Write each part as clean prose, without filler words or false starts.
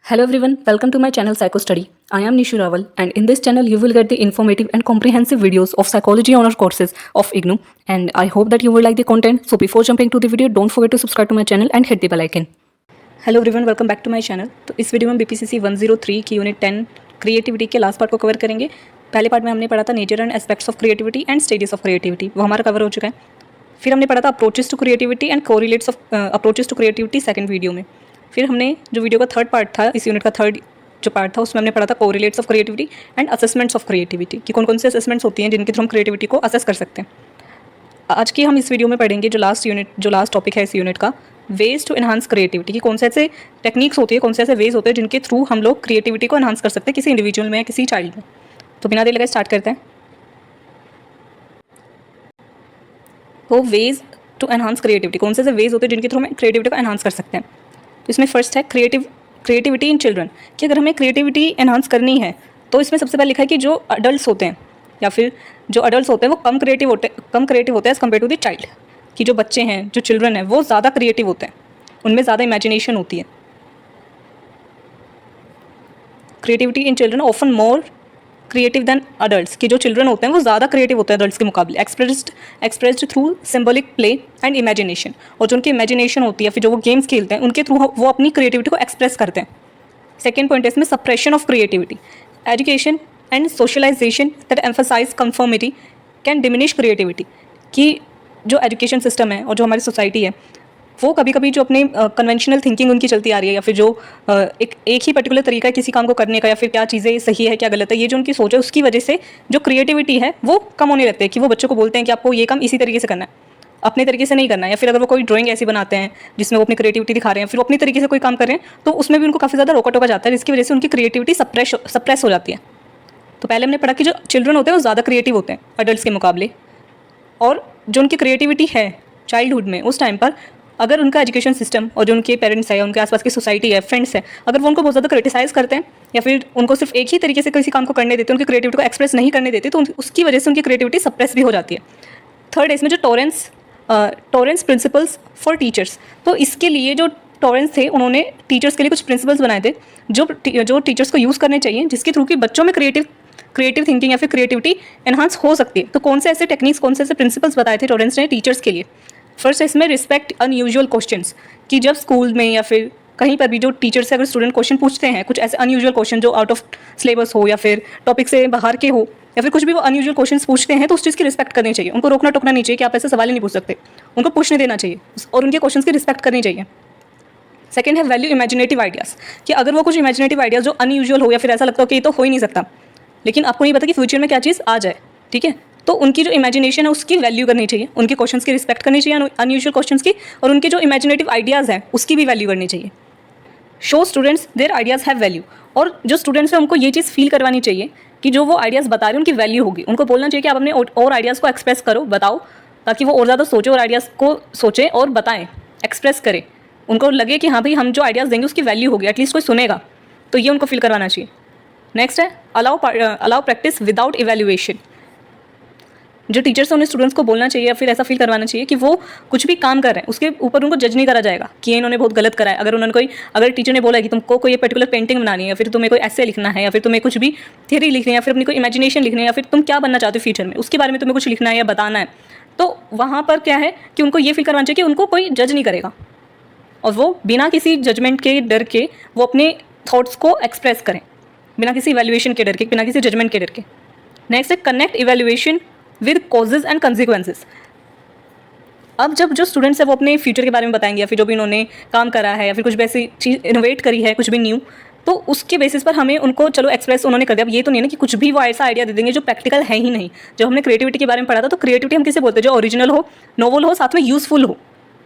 Hello everyone, welcome to my channel Psycho Study. I am Nishu Rawal and in this channel you will get the informative and comprehensive videos of psychology honor courses of IGNOU and I hope that you will like the content. So before jumping to the video, don't forget to subscribe to my channel and hit the bell icon. Hello everyone, welcome back to my channel. तो इस video में BPCC 103 की unit 10 creativity के last part को cover करेंगे. पहले part में हमने पढ़ा था nature and aspects of creativity and stages of creativity, वो हमारा कवर हो चुका है. फिर हमने पढ़ा था approaches to creativity and correlates of approaches to creativity second video में. फिर हमने जो वीडियो का थर्ड पार्ट था, इस यूनिट का थर्ड जो पार्ट था, उसमें हमने पढ़ा था correlates of creativity and assessments of creativity कि कौन कौन से असेसमेंट्स होती हैं जिनके थ्रू हम क्रिएटिविटी को असेस कर सकते हैं. आज की हम इस वीडियो में पढ़ेंगे जो लास्ट टॉपिक है इस यूनिट का, वेज टू एनहांस क्रिएटिविटी कि कौन से ऐसे टेक्निक्स होती है, कौन से ऐसे वेज होते हैं जिनके थ्रू हम लोग क्रिएटिविटी को एनहांस कर सकते हैं किसी इंडिविजुअल में या किसी चाइल्ड में. तो बिना देर लगे स्टार्ट करते हैं. तो वेज टू एनहांस क्रिएटिविटी, कौन से ऐसे वेज होते हैं जिनके थ्रू हम क्रिएटिविटी को एनहांस कर सकते हैं. तो इसमें फर्स्ट है क्रिएटिविटी इन चिल्ड्रन, कि अगर हमें क्रिएटिविटी एनहांस करनी है तो इसमें सबसे पहले लिखा है कि जो अडल्ट होते हैं या फिर जो अडल्ट होते हैं वो कम क्रिएटिव होते हैं as compared to the child. कि जो बच्चे हैं, जो चिल्ड्रन हैं, वो ज़्यादा क्रिएटिव होते हैं, उनमें ज़्यादा इमेजिनेशन होती है. Creativity in children often more creative than adults, कि जो चिल्ड्रन होते हैं वो ज़्यादा क्रिएटिव होते हैं अडल्ट्स के मुकाबले, expressed through symbolic play and imagination. और जो उनकी इमेजिनेशन होती है, फिर जो वो गेम्स खेलते हैं, उनके थ्रू वो अपनी क्रिएटिविटी को एक्सप्रेस करते हैं. सेकेंड पॉइंट है इसमें suppression of creativity. Education and socialisation that emphasise conformity can diminish creativity, कि जो एजुकेशन सिस्टम है और जो हमारी सोसाइटी है वो कभी कभी जो अपने कन्वेंशनल थिंकिंग उनकी चलती आ रही है, या फिर जो एक ही पर्टिकुलर तरीका है किसी काम को करने का, या फिर क्या चीज़ें सही है क्या गलत है, ये जो उनकी सोच है उसकी वजह से जो क्रिएटिविटी है वो कम होने लगती है. कि वो बच्चों को बोलते हैं कि आपको ये काम इसी तरीके से करना है, अपने तरीके से नहीं करना है. या फिर अगर वो कोई ड्राइंग ऐसी बनाते हैं जिसमें वो अपनी क्रिएटिविटी दिखा रहे हैं, फिर वो अपनी तरीके से कोई काम कर रहे हैं, तो उसमें भी उनको काफ़ी ज़्यादा रोका टोका जाता है, जिसकी वजह से उनकी क्रिएटिविटी सप्रेस हो जाती है. तो पहले हमने पढ़ा कि जो चिल्ड्रन होते हैं वो ज़्यादा क्रिएटिव होते हैं अडल्ट्स के मुकाबले, और जो उनकी क्रिएटिविटी है चाइल्डहुड में उस टाइम पर, अगर उनका एजुकेशन सिस्टम और जो उनके पेरेंट्स है, उनके आसपास की सोसाइटी है, फ्रेंड्स है, अगर वो उनको बहुत ज़्यादा क्रिटिसाइज़ करते हैं या फिर उनको सिर्फ एक ही तरीके से किसी काम को करने देते हैं, उनकी क्रिएटिविटी को एक्सप्रेस नहीं करने देते, तो उसकी वजह से उनकी क्रिएटिविटी सप्रेस भी हो जाती है. थर्ड है इसमें जो टॉरेंस प्रिंसिपल्स फॉर टीचर्स. तो इसके लिए जो टॉरेंस थे उन्होंने टीचर्स के लिए कुछ प्रिंसिपल्स बनाए थे जो टीचर्स को यूज़ करने चाहिए, जिसके थ्रू कि बच्चों में क्रिएटिव थिंकिंग या फिर क्रिएटिविटी एनहांस हो सकती है. तो कौन से ऐसे टेक्निक्स, कौन से ऐसे प्रिंसिपल्स बताए थे टॉरेंस ने टीचर्स के लिए. फर्स्ट है इसमें रिस्पेक्ट अनयूजुअल क्वेश्चंस, कि जब स्कूल में या फिर कहीं पर भी जो टीचर से अगर स्टूडेंट क्वेश्चन पूछते हैं, कुछ ऐसे अनयूजुअल क्वेश्चन जो आउट ऑफ सिलेबस हो या फिर टॉपिक से बाहर के हो, या फिर कुछ भी वो अनयूजुअल क्वेश्चन पूछते हैं, तो उस चीज़ की रिस्पेक्ट करनी चाहिए. उनको रोकना टोकना नहीं चाहिए कि आप ऐसे सवाल ही नहीं पूछ सकते, उनको पूछने देना चाहिए और उनके क्वेश्चन की रिस्पेक्ट करनी चाहिए. सेकेंड है वैल्यू इमेजिनेटिव आइडियाज़, कि अगर वो कुछ इमेजिनेटिव आइडियाज़ जो अनयूजुअल हो या फिर ऐसा लगता हो कि ये तो हो ही नहीं सकता, लेकिन आपको नहीं पता कि फ्यूचर में क्या चीज़ आ जाए, ठीक है, तो उनकी जो इमेजिनेशन है उसकी वैल्यू करनी चाहिए, उनके क्वेश्चंस की रिस्पेक्ट करनी चाहिए अनयूजुअल क्वेश्चंस की, और उनके जो इमेजिनेटिव आइडियाज़ हैं उसकी भी वैल्यू करनी चाहिए. Show students there ideas have value, और जो स्टूडेंट्स हैं उनको ये चीज़ फील करवानी चाहिए कि जो वो आइडियाज़ बता रहे हैं उनकी वैल्यू होगी. उनको बोलना चाहिए कि आप अपने और आइडियाज़ को एक्सप्रेस करो, बताओ, ताकि वो और ज़्यादा सोचें और आइडियाज़ को सोचें और बताएं, एक्सप्रेस करें. उनको लगे कि हाँ भाई हम जो आइडियाज़ देंगे उसकी वैल्यू होगी, एटलीस्ट कोई सुनेगा, तो ये उनको फील करवाना चाहिए. नेक्स्ट है अलाउ प्रैक्टिस विदाउट इवैल्यूएशन. जो टीचर्स हैं उन्हें स्टूडेंट्स को बोलना चाहिए या फिर ऐसा फील करवाना चाहिए कि वो कुछ भी काम कर रहे हैं उसके ऊपर उनको जज नहीं करा जाएगा कि इन्होंने बहुत गलत करा है. अगर टीचर ने बोला है कि तुमको कोई पर्टिकुलर पेंटिंग बनानी है, या फिर तुम्हें कोई ऐसे लिखना है, या फिर तुम्हें कुछ भी थ्योरी लिखनी है, या फिर अपनी कोई इमेजिनेशन लिखनी है, या फिर तुम क्या बनना चाहते हो फ्यूचर में उसके बारे में तुम्हें कुछ लिखना है या बताना है, तो वहाँ पर क्या है कि उनको ये फील करवाना चाहिए कि उनको कोई जज नहीं करेगा, और वो बिना किसी जजमेंट के डर के वो अपने थॉट्स को एक्सप्रेस करें, बिना किसी इवैल्यूएशन के डर के, बिना किसी जजमेंट के डर के. नेक्स्ट है connect evaluation with causes and consequences. अब जब जो स्टूडेंट्स हैं वो अपने फ्यूचर के बारे में बताएंगे, या फिर जो भी उन्होंने काम करा है, या फिर कुछ भी ऐसी चीज़ इनोवेट करी है, कुछ भी न्यू, तो उसके बेसिस पर हमें उनको चलो एक्सप्रेस उन्होंने कर दिया. अब ये तो नहीं ना कि कुछ भी वो ऐसा आइडिया दे देंगे जो प्रैक्टिकल है ही नहीं. जब हमने क्रिएटिविटी के बारे में पढ़ा था, तो क्रिएटिविटी हम किसे बोलते हैं, जो ओरिजिनल हो, नोवल हो, साथ में यूजफुल हो.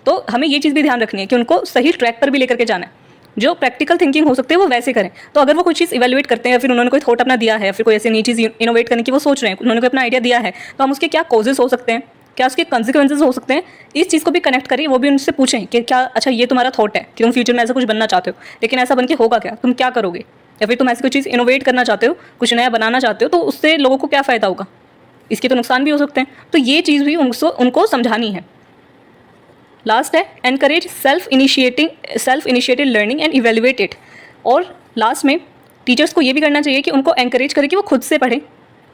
तो हमें ये चीज़ भी ध्यान रखनी है कि उनको सही ट्रैक पर भी लेकर के जाना है. जो प्रैक्टिकल थिंकिंग हो सकते हैं वो वैसे करें. तो अगर वो कोई चीज़ इवैल्यूएट करते हैं, या फिर उन्होंने कोई थॉट अपना दिया है, या फिर कोई ऐसी नई चीज़ इनोवेट करने की वो सोच रहे हैं, उन्होंने कोई अपना आइडिया दिया है, तो हम उसके क्या कॉजेज हो सकते हैं, क्या उसके कंसिक्वेंसेज हो सकते हैं, इस चीज़ को भी कनेक्ट करिए. वो भी उनसे पूछें कि क्या अच्छा ये तुम्हारा थॉट है कि तुम फ्यूचर में ऐसा कुछ बनना चाहते हो, लेकिन ऐसा बन के होगा क्या, तुम क्या करोगे, या फिर तुम ऐसी कोई चीज़ इनोवेट करना चाहते हो, कुछ नया बनाना चाहते हो, तो उससे लोगों को क्या फ़ायदा होगा, इसके तो नुकसान भी हो सकते हैं. तो ये चीज़ भी उनको समझानी है. लास्ट है encourage self initiated learning and evaluate it, और लास्ट में टीचर्स को ये भी करना चाहिए कि उनको एनकरेज करें कि वो खुद से पढ़ें,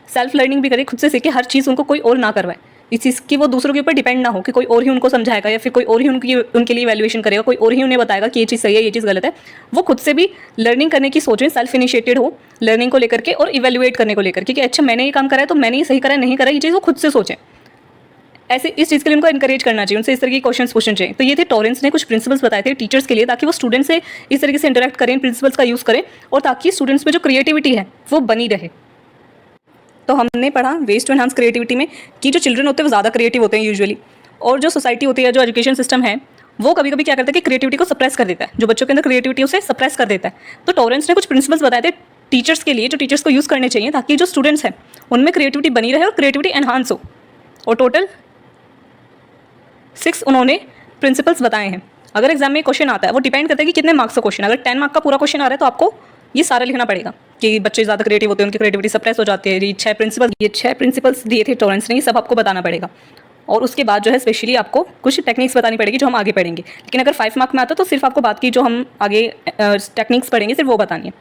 सेल्फ लर्निंग भी करें, खुद से सीखें, हर चीज़ उनको कोई और ना करवाए, इस चीज़ की वो दूसरों के ऊपर डिपेंड ना हो कि कोई और ही उनको समझाएगा या फिर कोई और ही उनके लिए वैल्यूएशन करेगा, कोई और ही उन्हें बताएगा कि ये चीज़ सही है, ये चीज़ गलत है। वो खुद से भी लर्निंग करने की सोचें, सेल्फ इनिशिएटेड हो लर्निंग को लेकर के और इवेल्युएट करने को लेकर कि अच्छा मैंने ये काम करा है तो मैंने ये सही करा है नहीं करा, ये चीज़ वो खुद से सोचें। ऐसे इस चीज़ के लिए उनको एनकरेज करना चाहिए, उनसे इस तरह के क्वेश्चंस पूछने चाहिए। तो ये थे टॉरेंस ने कुछ प्रिंसिपल्स बताए थे टीचर्स के लिए, ताकि वो स्टूडेंट से इस तरीके से इंटरेक्ट करें, प्रिंसिपल्स का यूज़ करें और ताकि स्टूडेंट्स में जो क्रिएटिविटी है वो बनी रहे। तो हमने पढ़ा वेज टू एनहांस क्रिएटिविटी में कि जो चिल्ड्रन होते हैं वो ज़्यादा क्रिएटिव होते हैं यूजुअली, और जो सोसाइटी होती है, जो एजुकेशन सिस्टम है, वो कभी कभी क्या करता है कि क्रिएटिविटी को सप्रेस कर देता है, जो बच्चों के अंदर क्रिएटिविटी उसे सप्रेस कर देता है। तो टॉरेंस ने कुछ प्रिंसिपल्स बताए थे टीचर्स के लिए, जो टीचर्स को यूज़ करने चाहिए ताकि जो स्टूडेंट्स हैं उनमें क्रिएटिविटी बनी रहे और क्रिएटिविटी एनहांस हो। और टोटल 6 उन्होंने प्रिंसिपल्स बताए हैं। अगर एग्जाम में क्वेश्चन आता है, वो डिपेंड करता है कि कितने मार्क्स का क्वेश्चन। अगर 10 मार्क का पूरा क्वेश्चन आ रहा है तो आपको ये सारा लिखना पड़ेगा कि बच्चे ज़्यादा क्रिएटिव होते हैं, उनकी क्रिएटिविटी सप्रेस हो जाती है। ये 6 प्रिंसिपल्स दिए थे टॉरेंस ने, ये सब आपको बताना पड़ेगा। और उसके बाद जो है स्पेशली आपको कुछ टेक्निक्स बतानी पड़ेगी जो हम आगे पढ़ेंगे। लेकिन अगर 5 मार्क में आता है तो सिर्फ आपको बात की जो हम आगे टेक्निक्स पढ़ेंगे सिर्फ वो बतानी है।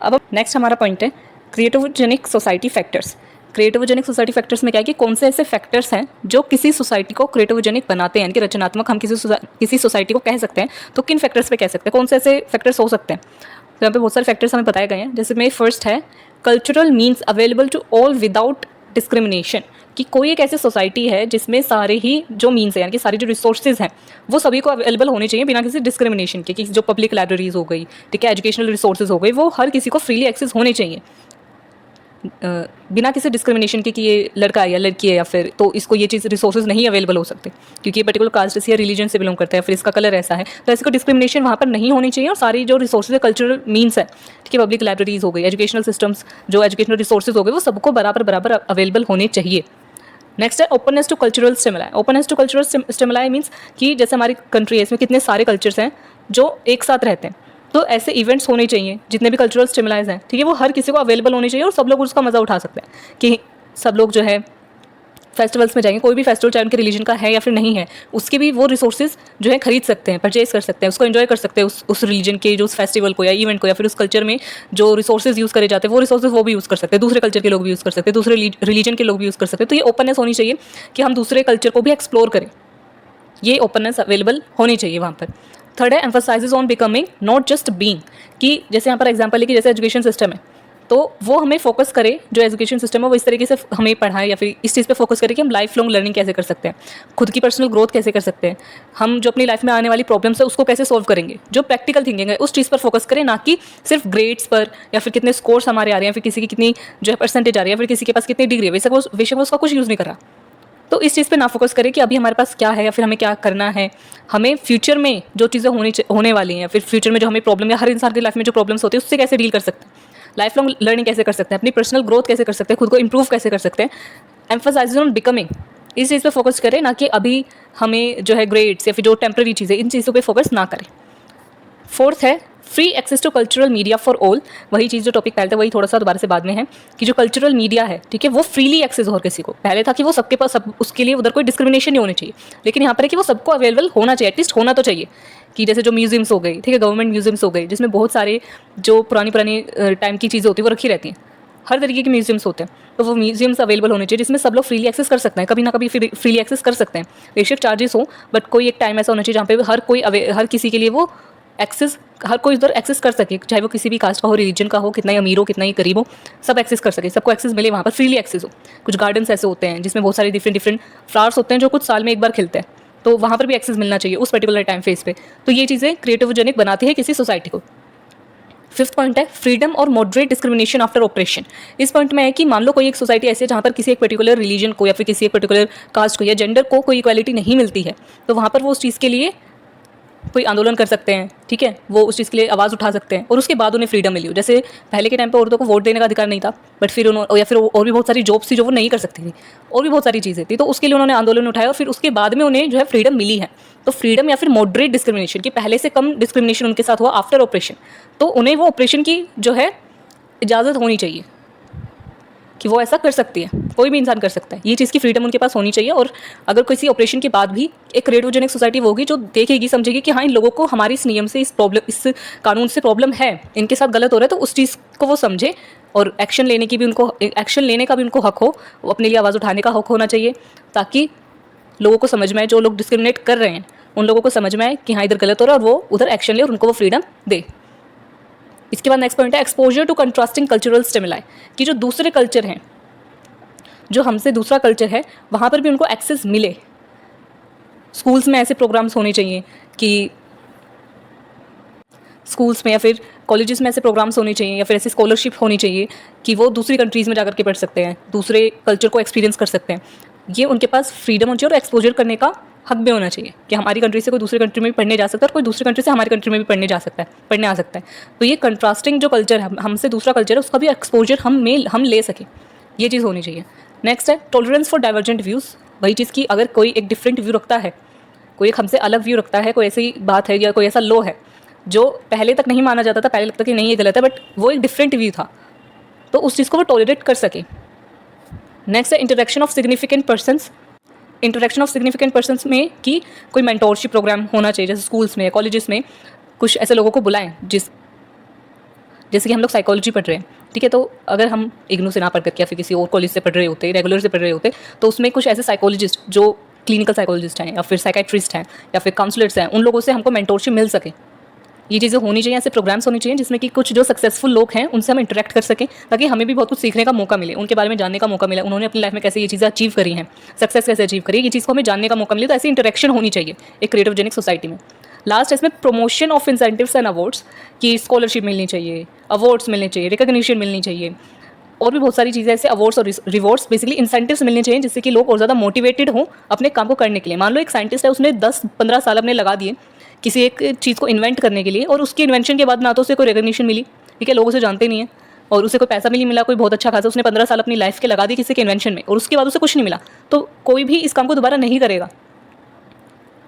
अब नेक्स्ट हमारा पॉइंट है क्रिएटिवजेनिक सोसाइटी फैक्टर्स। क्रिएटिवजेनिक सोसाइटी फैक्टर्स में क्या है कि कौन से ऐसे फैक्टर्स हैं जो किसी सोसाइटी को क्रिएटिवजेनिक बनाते हैं, यानी कि रचनात्मक हम किसी सोसाइटी को कह सकते हैं। तो किन फैक्टर्स पे कह सकते हैं, कौन से ऐसे फैक्टर्स हो सकते हैं? तो यहाँ पे बहुत सारे फैक्टर्स हमें बताए गए हैं। जैसे में फर्स्ट है cultural means available to all without discrimination, कि कोई एक ऐसी सोसाइटी है जिसमें सारे ही जो मीन्स है, यानी कि सारी जो रिसोर्सेज हैं वो सभी को अवेलेबल होने चाहिए बिना किसी डिस्क्रिमिनेशन के। कि जो पब्लिक लाइब्रेरीज हो गई, ठीक है, एजुकेशनल रिसोर्सेज हो गई, वो हर किसी को फ्रीली एक्सेस होने चाहिए बिना किसी डिस्क्रिमिनेशन के कि ये लड़का है या लड़की है या फिर तो इसको ये चीज़ रिसोर्सेज नहीं अवेलेबल हो सकते क्योंकि ये पर्टिकुलर कास्ट या रिलीजन से बिलोंग करता है, फिर इसका कलर ऐसा है, तो ऐसे को डिस्क्रिमिनेशन वहाँ पर नहीं होनी चाहिए। और सारी जो रिसोर्सेज कल्चरल मीन्स है, ठीक है, पब्लिक लाइब्रेरीज हो गई, एजुकेशनल सिस्टम्स, जो एजुकेशनल रिसोर्सेज हो गए, वो सबको बराबर अवेलेबल होने चाहिए। नेक्स्ट है openness to cultural stimuli. Openness to cultural stimuli means कि जैसे हमारी कंट्री है, इसमें कितने सारे कल्चर्स हैं जो एक साथ रहते हैं, तो ऐसे इवेंट्स होने चाहिए जितने भी कल्चरल स्टिमुलाइज हैं, ठीक है, वो हर किसी को अवेलेबल होने चाहिए और सब लोग उसका मज़ा उठा सकते हैं। कि सब लोग जो है फेस्टिवल्स में जाएंगे, कोई भी फेस्टिवल चाहे उनके रिलीजन का है या फिर नहीं है, उसके भी वो रिसोर्सेज जो है खरीद सकते हैं, परचेज कर सकते हैं, उसको एंजॉय कर सकते हैं, उस रिलीजन के जो उस फेस्टिवल को या इवेंट को या फिर उस कल्चर में जो रिसोर्सेज यूज़ करे जाते हैं वो रिसोर्सेज वो भी यूज़ कर सकते हैं, दूसरे कल्चर के लोग भी यूज़ कर सकते हैं, दूसरे रिलीजन के लोग भी यूज़ कर सकते हैं। तो ये ओपननेस होनी चाहिए कि हम दूसरे कल्चर को भी एक्सप्लोर करें, ये ओपननेस अवेलेबल होनी चाहिए वहाँ पर। थर्ड है emphasises on becoming not just being, कि जैसे यहाँ पर एग्जांपल है कि जैसे एजुकेशन सिस्टम है तो वो हमें फोकस करे, जो एजुकेशन सिस्टम है वो इस तरीके से हमें पढ़ाए या फिर इस चीज़ पे फोकस करे कि हम लाइफ लॉन्ग लर्निंग कैसे कर सकते हैं, खुद की पर्सनल ग्रोथ कैसे कर सकते हैं, हम जो अपनी लाइफ में आने वाली प्रॉब्लम्स है उसको कैसे सॉल्व करेंगे, जो प्रैक्टिकल थिंकिंग है उस चीज़ पर फोकस करें, ना कि सिर्फ ग्रेड्स पर या फिर कितने स्कोर्स हमारे आ रहे हैं, फिर किसी की कितनी जो है परसेंटेज आ रही है, फिर किसी के पास कितनी डिग्री है, वैसे वो उसका कुछ यूज़ नहीं कर रहा। तो इस चीज़ पे ना फोकस करें कि अभी हमारे पास क्या है या फिर हमें क्या करना है, हमें फ्यूचर में जो चीज़ें होने वाली हैं या फिर फ्यूचर में जो हमें प्रॉब्लम या हर इंसान की लाइफ में जो प्रॉब्लम्स होती है उससे कैसे डील कर सकते हैं, लाइफ लॉन्ग लर्निंग कैसे कर सकते हैं, अपनी पर्सनल ग्रोथ कैसे कर सकते हैं, खुद को इंप्रूव कैसे कर सकते हैं। एम्फसाइज ऑन बिकमिंग, इस चीज़ पे फोकस करें, ना कि अभी हमें जो है ग्रेड्स या फिर जो टेम्प्रेरी चीज़ें इन चीज़ों पे फोकस ना करें। फोर्थ है free access to cultural media for all. वही चीज़ जो टॉपिक पहले था वही थोड़ा सा दोबारा से बाद में है कि जो कल्चरल मीडिया है, ठीक है, वो फ्रीली एक्सेस हो हर किसी को। पहले था कि वो सबके पास उसके लिए उधर कोई डिस्क्रिमिनेशन नहीं होनी चाहिए, लेकिन यहाँ पर है कि वो सबको अवेलेबल होना चाहिए, एटलीस्ट होना तो चाहिए। कि जैसे जो म्यूजियम्स हो गई, ठीक है, गवर्नमेंट म्यूजियम्स हो गई, जिसमें बहुत सारे जो पुरानी टाइम की चीज़ें होती है वो रखी रहती हैं, हर तरीके के म्यूजियम्स होते हैं, तो वो म्यूजियम्स अवेलेबल होने चाहिए जिसमें सब लोग फ्रीली एक्सेस कर सकते हैं, कभी ना कभी फ्रीली एक्सेस कर सकते हैं। बेशक चार्जेस हो, बट कोई एक टाइम ऐसा होना चाहिए जहाँ पे हर किसी के लिए वो एक्सेस, हर कोई उधर एक्सेस कर सके, चाहे वो किसी भी कास्ट का हो, रिलीजन का हो, कितना ही अमीर हो, कितना ही गरीब हो, सब एक्सेस कर सके, सबको एक्सेस मिले, वहाँ पर फ्रीली एक्सेस हो। कुछ गार्डन्स ऐसे होते हैं जिसमें बहुत सारे डिफरेंट फ्लावर्स होते हैं जो कुछ साल में एक बार खिलते हैं, तो वहाँ पर भी एक्सेस मिलना चाहिए उस पर्टिकुलर टाइम फेज पे। तो ये चीज़ें क्रिएटिवजेनिक बनाती है किसी सोसाइटी को। फिफ्थ पॉइंट है फ्रीडम और मॉडरेट डिस्क्रिमिनेशन आफ्टर ऑपरेशन। इस पॉइंट में है कि मान लो कोई एक सोसाइटी ऐसी है जहाँ पर किसी एक पर्टिकुलर रिलीजन को या फिर किसी एक पर्टिकुलर कास्ट को या जेंडर को कोई इक्वालिटी नहीं मिलती है, तो वहाँ पर वो उस चीज़ के लिए कोई आंदोलन कर सकते हैं, ठीक है, वो उस चीज़ के लिए आवाज़ उठा सकते हैं और उसके बाद उन्हें फ्रीडम मिली हो। जैसे पहले के टाइम पे औरतों को वोट देने का अधिकार नहीं था, बट फिर उन्होंने या फिर और भी बहुत सारी जॉब्स थी जो वो नहीं कर सकती थी, और भी बहुत सारी चीज़ें थी, तो उसके लिए उन्होंने आंदोलन उठाया और फिर उसके बाद में उन्हें जो है फ्रीडम मिली है। तो फ्रीडम या फिर मॉडरेट डिस्क्रिमिनेशन, कि पहले से कम डिस्क्रिमिनेशन उनके साथ हुआ आफ्टर ऑपरेशन, तो उन्हें वो ऑपरेशन की जो है इजाज़त होनी चाहिए कि वो ऐसा कर सकती है। कोई भी इंसान कर सकता है, ये चीज़ की फ्रीडम उनके पास होनी चाहिए। और अगर किसी ऑपरेशन के बाद भी एक क्रिएटिवजेनिक सोसाइटी वो होगी जो देखेगी समझेगी कि हाँ, इन लोगों को हमारी इस नियम से, इस कानून से प्रॉब्लम है, इनके साथ गलत हो रहा है, तो उस चीज़ को वो समझे और एक्शन लेने का भी उनको हक हो, अपने लिए आवाज़ उठाने का हक होना चाहिए, ताकि लोगों को समझ में आए, जो लोग डिस्क्रिमिनेट कर रहे हैं उन लोगों को समझ में आए कि हाँ, इधर गलत हो रहा है और वो उधर एक्शन ले और उनको वो फ्रीडम दे। इसके बाद नेक्स्ट पॉइंट है exposure to contrasting cultural stimuli, कि जो दूसरे कल्चर हैं, जो हमसे दूसरा कल्चर है, वहाँ पर भी उनको एक्सेस मिले। स्कूल्स में ऐसे प्रोग्राम्स होने चाहिए कि स्कूल्स में या फिर कॉलेजेस में ऐसे प्रोग्राम्स होने चाहिए या फिर ऐसी स्कॉलरशिप होनी चाहिए कि वो दूसरी कंट्रीज़ में जाकर के पढ़ सकते हैं, दूसरे कल्चर को एक्सपीरियंस कर सकते हैं। ये उनके पास फ्रीडम होनी चाहिए और एक्सपोजर करने का हक भी होना चाहिए कि हमारी कंट्री से कोई दूसरी कंट्री में भी पढ़ने जा सकता है और कोई दूसरी कंट्री से हमारी कंट्री में भी पढ़ने आ सकता है। तो ये कंट्रास्टिंग जो कल्चर है, हमसे दूसरा कल्चर है, उसका भी एक्सपोजर हम ले सकें, ये चीज़ होनी चाहिए। नेक्स्ट है टॉलरेंस फॉर डाइवर्जेंट व्यूज़। वही चीज़ की अगर कोई एक डिफरेंट व्यू रखता है, कोई एक हमसे अलग व्यू रखता है, कोई ऐसी बात है या कोई ऐसा लॉ है जो पहले तक नहीं माना जाता था, पहले लगता कि नहीं ये गलत है, बट वो एक डिफरेंट व्यू था, तो उस चीज़ को वो टॉलरेट कर सके। नेक्स्ट है इंटरेक्शन ऑफ सिग्निफिकेंट पर्सन्स में कि कोई मेंटोरशिप प्रोग्राम होना चाहिए, जैसे स्कूल्स में या कॉलेजेस में कुछ ऐसे लोगों को बुलाएं जैसे कि हम लोग साइकोलॉजी पढ़ रहे हैं, ठीक है, तो अगर हम इग्नू से ना पढ़ करके या फिर किसी और कॉलेज से पढ़ रहे होते, रेगुलर से पढ़ रहे होते, तो उसमें कुछ ऐसे साइकोलॉजिस्ट जो क्लिनिकल साइकोलॉजिस्ट हैं या फिर साइकेट्रिस्ट हैं या फिर काउंसलर्स हैं, उन लोगों से हमको मेंटोरशिप मिल सके। ये चीज़ें होनी चाहिए, ऐसे प्रोग्राम्स होने चाहिए जिसमें कि कुछ जो सक्सेसफुल लोग हैं उनसे हम इंटरेक्ट कर सकें, ताकि हमें भी बहुत कुछ सीखने का मौका मिले, उनके बारे में जानने का मौका मिले, उन्होंने अपनी लाइफ में कैसे ये चीज़ें अचीव करी हैं, सक्सेस कैसे अचीव करी, ये चीज़ को हमें जानने का मौका मिले। तो ऐसी इंटरेक्शन होनी चाहिए एक क्रिएटिवजेनिक सोसाइटी में। लास्ट है इसमें promotion of incentives and awards, की स्कॉलरशिप मिलनी चाहिए, अवार्ड्स मिलने चाहिए, रिकॉग्निशन मिलनी चाहिए, और भी बहुत सारी चीज़ें ऐसे अवार्ड्स और रिवॉर्ड्स, बेसिकली इंसेंटिव्स मिलने चाहिए जिससे कि लोग और ज़्यादा मोटिवेटेड हों अपने काम को करने के लिए। मान लो एक साइंटिस्ट है, उसने 10-15 साल अपने लगा दिए किसी एक चीज़ को इन्वेंट करने के लिए, और उसकी इन्वेंशन के बाद ना तो उसे कोई रिकॉग्निशन मिली, ठीक है, लोग उसे जानते नहीं है, और उसे कोई पैसा भी नहीं मिला कोई बहुत अच्छा खासा, उसने 15 साल अपनी लाइफ के लगा दी किसी के इन्वेंशन में और उसके बाद उसे कुछ नहीं मिला, तो कोई भी इस काम को दोबारा नहीं करेगा।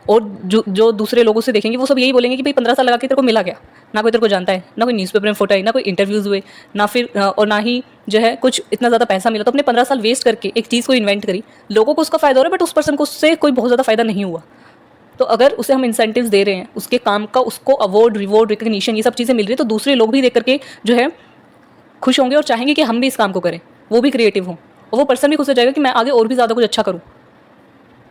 और जो दूसरे लोगों से देखेंगे वो सब यही बोलेंगे कि भाई 15 साल लगा के तेरे को मिला क्या, ना कोई तेरे को जानता है, ना कोई न्यूज़पेपर में फोटो आई, ना कोई इंटरव्यूज़ हुए, ना फिर और ना ही जो है कुछ इतना ज़्यादा पैसा मिला। तो अपने 15 साल वेस्ट करके एक चीज़ को इन्वेंट करी, लोगों को उसका फ़ायदा हो रहा है बट उस पर्सन को उससे कोई बहुत ज़्यादा फ़ायदा नहीं हुआ। तो अगर उसे हम इंसेंटिव्स दे रहे हैं, उसके काम का उसको अवार्ड, रिवॉर्ड, रिकग्निशन, ये सब चीज़ें मिल रही है, तो दूसरे लोग भी देख करके जो है खुश होंगे और चाहेंगे कि हम भी इस काम को करें, वो भी क्रिएटिव हों, और वो पर्सन भी खुश हो जाएगा कि मैं आगे और भी ज़्यादा कुछ अच्छा करूँ।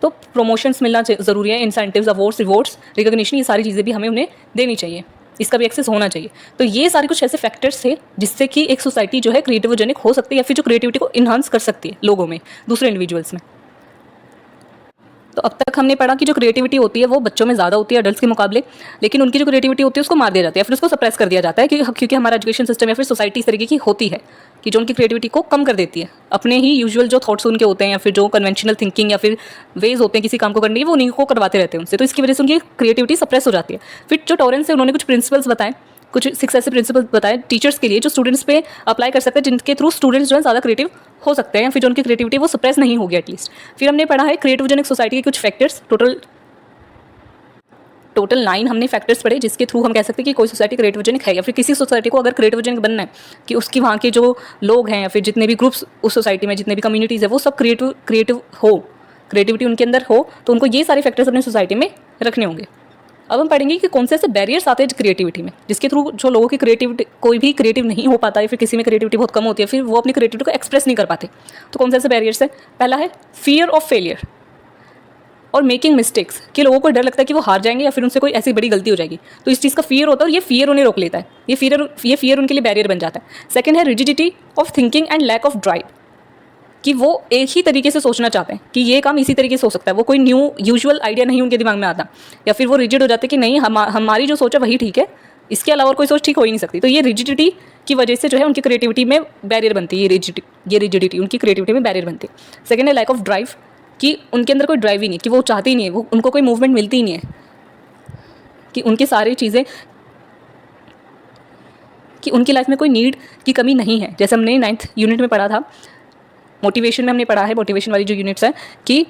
तो प्रमोशंस मिलना ज़रूरी है, इंसेंटिव्स, अवार्ड्स, रिवॉर्ड्स, रिकग्निशन, ये सारी चीज़ें भी हमें उन्हें देनी चाहिए, इसका भी एक्सेस होना चाहिए। तो ये सारे कुछ ऐसे फैक्टर्स थे जिससे कि एक सोसाइटी जो है क्रिएटिवजेनिक हो सकती है या फिर जो क्रिएटिविटी को इन्हांस कर सकती है लोगों में, दूसरे इंडिविजुअल्स में। तो अब तक हमने पढ़ा कि जो क्रिएटिविटी होती है वो बच्चों में ज़्यादा होती है एडल्ट्स के मुकाबले, लेकिन उनकी जो क्रिएटिविटी होती है उसको मार दिया जाता है या फिर उसको सप्रेस कर दिया जाता है क्योंकि हमारा एजुकेशन सिस्टम या फिर सोसाइटी इस तरीके की होती है कि जो उनकी क्रिएटिविटी को कम कर देती है। अपने ही यूजुअल जो थॉट्स उनके होते हैं या फिर जो कन्वेंशनल थिंकिंग या फिर वेज होते हैं किसी काम को करने के, वो उन्हीं को करवाते रहते हैं उनसे, तो इसकी वजह से उनकी क्रिएटिविटी सप्रेस हो जाती है। फिर जो टॉरेंस है उन्होंने कुछ प्रिंसिपल्स बताए, कुछ 6 ऐसे प्रिंसिपल बताए टीचर्स के लिए जो स्टूडेंट्स पे अप्लाई कर सकते हैं, जिनके थ्रू स्टूडेंट्स जो है ज़्यादा क्रिएटिव हो सकते हैं या फिर जो उनकी क्रिएटिविटी वो सप्रेस नहीं होगी एटलीस्ट। फिर हमने पढ़ा है क्रिएटिवजेनिक सोसाइटी के कुछ फैक्टर्स, टोटल 9 हमने फैक्टर्स पढ़े जिसके थ्रू हम कह सकते हैं कि कोई सोसाइटी क्रिएटिवजेनिक है, या फिर किसी सोसाइटी को अगर क्रिएटिवजेनिक बनना है कि उसकी वहाँ के जो लोग हैं या फिर जितने भी ग्रुप्स उस सोसाइटी में, जितने भी कम्युनिटीज़ है, वो सब क्रिएटिव हो, क्रिएटिविटी उनके अंदर हो, तो उनको ये सारे फैक्टर्स अपनी सोसाइटी में रखने होंगे। अब हम पढ़ेंगे कि कौन से ऐसे बैरियर्स आते हैं क्रिएटिविटी में जिसके थ्रू जो लोगों की क्रिएटिविटी, कोई भी क्रिएटिव नहीं हो पाता है, फिर किसी में क्रिएटिविटी बहुत कम होती है, फिर वो अपनी क्रिएटिविटी को एक्सप्रेस नहीं कर पाते। तो कौन से ऐसे बैरियर्स है? पहला है फियर ऑफ फेलियर और मेकिंग मिस्टेक्स, कि लोगों को डर लगता है कि वो हार जाएंगे या फिर उनसे कोई ऐसी बड़ी गलती हो जाएगी, तो इस चीज़ का फियर होता है और ये फियर उन्हें रोक लेता है, ये फियर उनके लिए बैरियर बन जाता है। सेकंड है rigidity of thinking and lack of drive, कि वो एक ही तरीके से सोचना चाहते हैं कि ये काम इसी तरीके से हो सकता है, वो कोई न्यू यूजुअल आइडिया नहीं उनके दिमाग में आता, या फिर वो रिजिड हो जाते हैं कि नहीं हमारी जो सोच है वही ठीक है, इसके अलावा और कोई सोच ठीक हो ही नहीं सकती। तो ये रिजिडिटी की वजह से जो है उनकी क्रिएटिविटी में बैरियर बनती है, ये रिजिडिटी उनकी क्रिएटिविटी में बैरियर बनती है। सेकेंड है लैक ऑफ ड्राइव, कि उनके अंदर कोई ड्राइव ही नहीं, कि वो चाहते ही नहीं है, वो उनको कोई मूवमेंट मिलती ही नहीं है, कि उनकी सारी चीज़ें, कि उनकी लाइफ में कोई नीड की कमी नहीं है। जैसे हमने 9th यूनिट में पढ़ा था, मोटिवेशन में हमने पढ़ा है, मोटिवेशन वाली जो यूनिट्स है, कि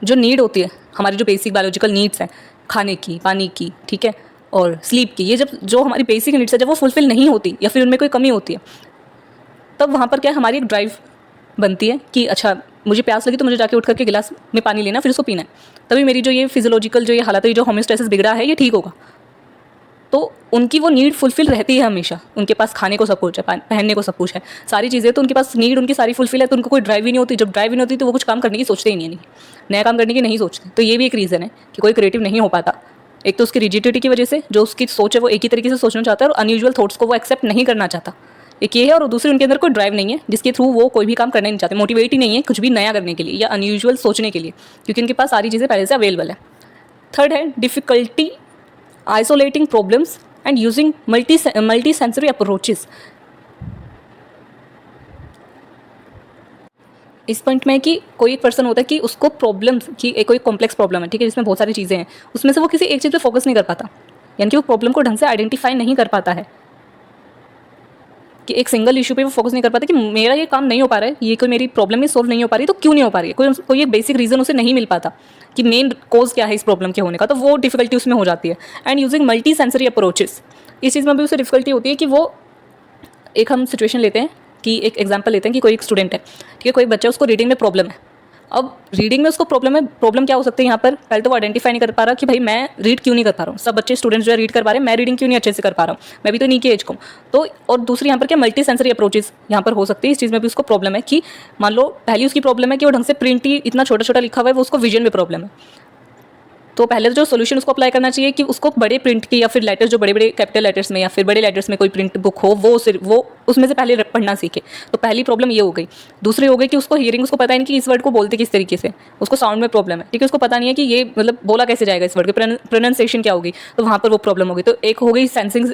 जो नीड होती है हमारी, जो बेसिक बायोलॉजिकल नीड्स हैं, खाने की, पानी की, ठीक है, और स्लीप की, ये जब जो हमारी बेसिक नीड्स है जब वो फुलफिल नहीं होती या फिर उनमें कोई कमी होती है, तब वहाँ पर क्या है, हमारी एक ड्राइव बनती है कि अच्छा मुझे प्यास लगी तो मुझे जाके उठ करके गिलास में पानी लेना, फिर उसको पीना है, तभी मेरी जो ये फिजियोलॉजिकल जो ये हालत है, जो होम्योस्टेसिस बिगड़ा है, ये ठीक होगा। तो उनकी वो नीड फुलफिल रहती है हमेशा, उनके पास खाने को सब कुछ है, पहनने को सब कुछ है, सारी चीज़ें, तो उनके पास नीड उनकी सारी फुलफिल है, तो उनको कोई ड्राइव ही नहीं होती। जब ड्राइव ही नहीं होती तो वो कुछ काम करने की सोचते ही नहीं है, नया काम करने की नहीं सोचते। तो ये भी एक रीज़न है कि कोई क्रिएटिव नहीं हो पाता। एक तो उसकी रिजिडिटी की वजह से, जो उसकी सोच है वो एक ही तरीके से सोचना चाहता है और अनयूजुअल थॉट्स को वो एक्सेप्ट नहीं करना चाहता, एक ये है। और दूसरी, उनके अंदर कोई ड्राइव नहीं है जिसके थ्रू वो कोई भी काम करना नहीं चाहते, मोटिवेट ही नहीं है कुछ भी नया करने के लिए या अनयूजुअल सोचने के लिए, क्योंकि उनके पास सारी चीज़ें पहले से अवेलेबल है। थर्ड है difficulty isolating problems and using multi sensory approaches. इस पॉइंट में कि कोई एक पर्सन होता है कि उसको प्रॉब्लम्स की एक कोई कॉम्प्लेक्स प्रॉब्लम है, ठीक है, जिसमें बहुत सारी चीज़ें हैं, उसमें से वो किसी एक चीज़ पे फोकस नहीं कर पाता, यानी कि वो प्रॉब्लम को ढंग से आइडेंटिफाई नहीं कर पाता है, कि एक सिंगल इशू पे वो फोकस नहीं कर पाता कि मेरा ये काम नहीं हो पा रहा है, ये कोई मेरी प्रॉब्लम ही सॉल्व नहीं हो पा रही, तो क्यों नहीं हो पा रही है, कोई एक बेसिक रीज़न उसे नहीं मिल पाता कि मेन कॉज क्या है इस प्रॉब्लम के होने का, तो वो डिफिकल्टी उसमें हो जाती है। And using multi sensory approaches, इस चीज़ में भी उसे डिफिकल्टी होती है कि वो, एक हम सिचुएशन लेते हैं कि एक एग्जांपल लेते हैं कि कोई एक स्टूडेंट है, ठीक है, कोई बच्चा, उसको रीडिंग में प्रॉब्लम है। अब रीडिंग में उसको प्रॉब्लम है, प्रॉब्लम क्या हो सकती है यहाँ पर, पहले तो वो आइडेंटिफाई नहीं कर पा रहा कि भाई मैं रीड क्यों नहीं कर पा रहा हूँ, सब बच्चे स्टूडेंट्स जो है रीड कर पा रहे हैं, मैं रीडिंग क्यों नहीं अच्छे से कर पा रहा हूँ, मैं भी तो नहीं की एज को। तो और दूसरी यहाँ पर क्या, मल्टी सेंसरी अप्रोचेस यहाँ पर हो सकती है। इस चीज़ में भी उसको प्रॉब्लम है कि मान लो पहली उसकी प्रॉब्लम है कि वो ढंग से प्रिंट ही इतना छोटा छोटा लिखा हुआ है, वो उसको विजन में प्रॉब्लम है। तो पहले जो सोल्यूशन उसको अप्लाई करना चाहिए कि उसको बड़े प्रिंट की या फिर लेटर्स जो बड़े बड़े कैपिटल लेटर्स में या फिर बड़े लेटर्स में कोई प्रिंट बुक हो, वो उसमें से पहले पढ़ना सीखे। तो पहली प्रॉब्लम ये हो गई। दूसरी हो गई कि उसको हियरिंग, उसको पता नहीं कि इस वर्ड को बोलते किस तरीके से, उसको साउंड में प्रॉब्लम है, ठीक है, उसको पता नहीं है कि ये मतलब बोला कैसे जाएगा, इस वर्ड की प्रोनाउंसिएशन क्या होगी, तो वहाँ पर वो प्रॉब्लम होगी। तो एक हो गई सेंसिंग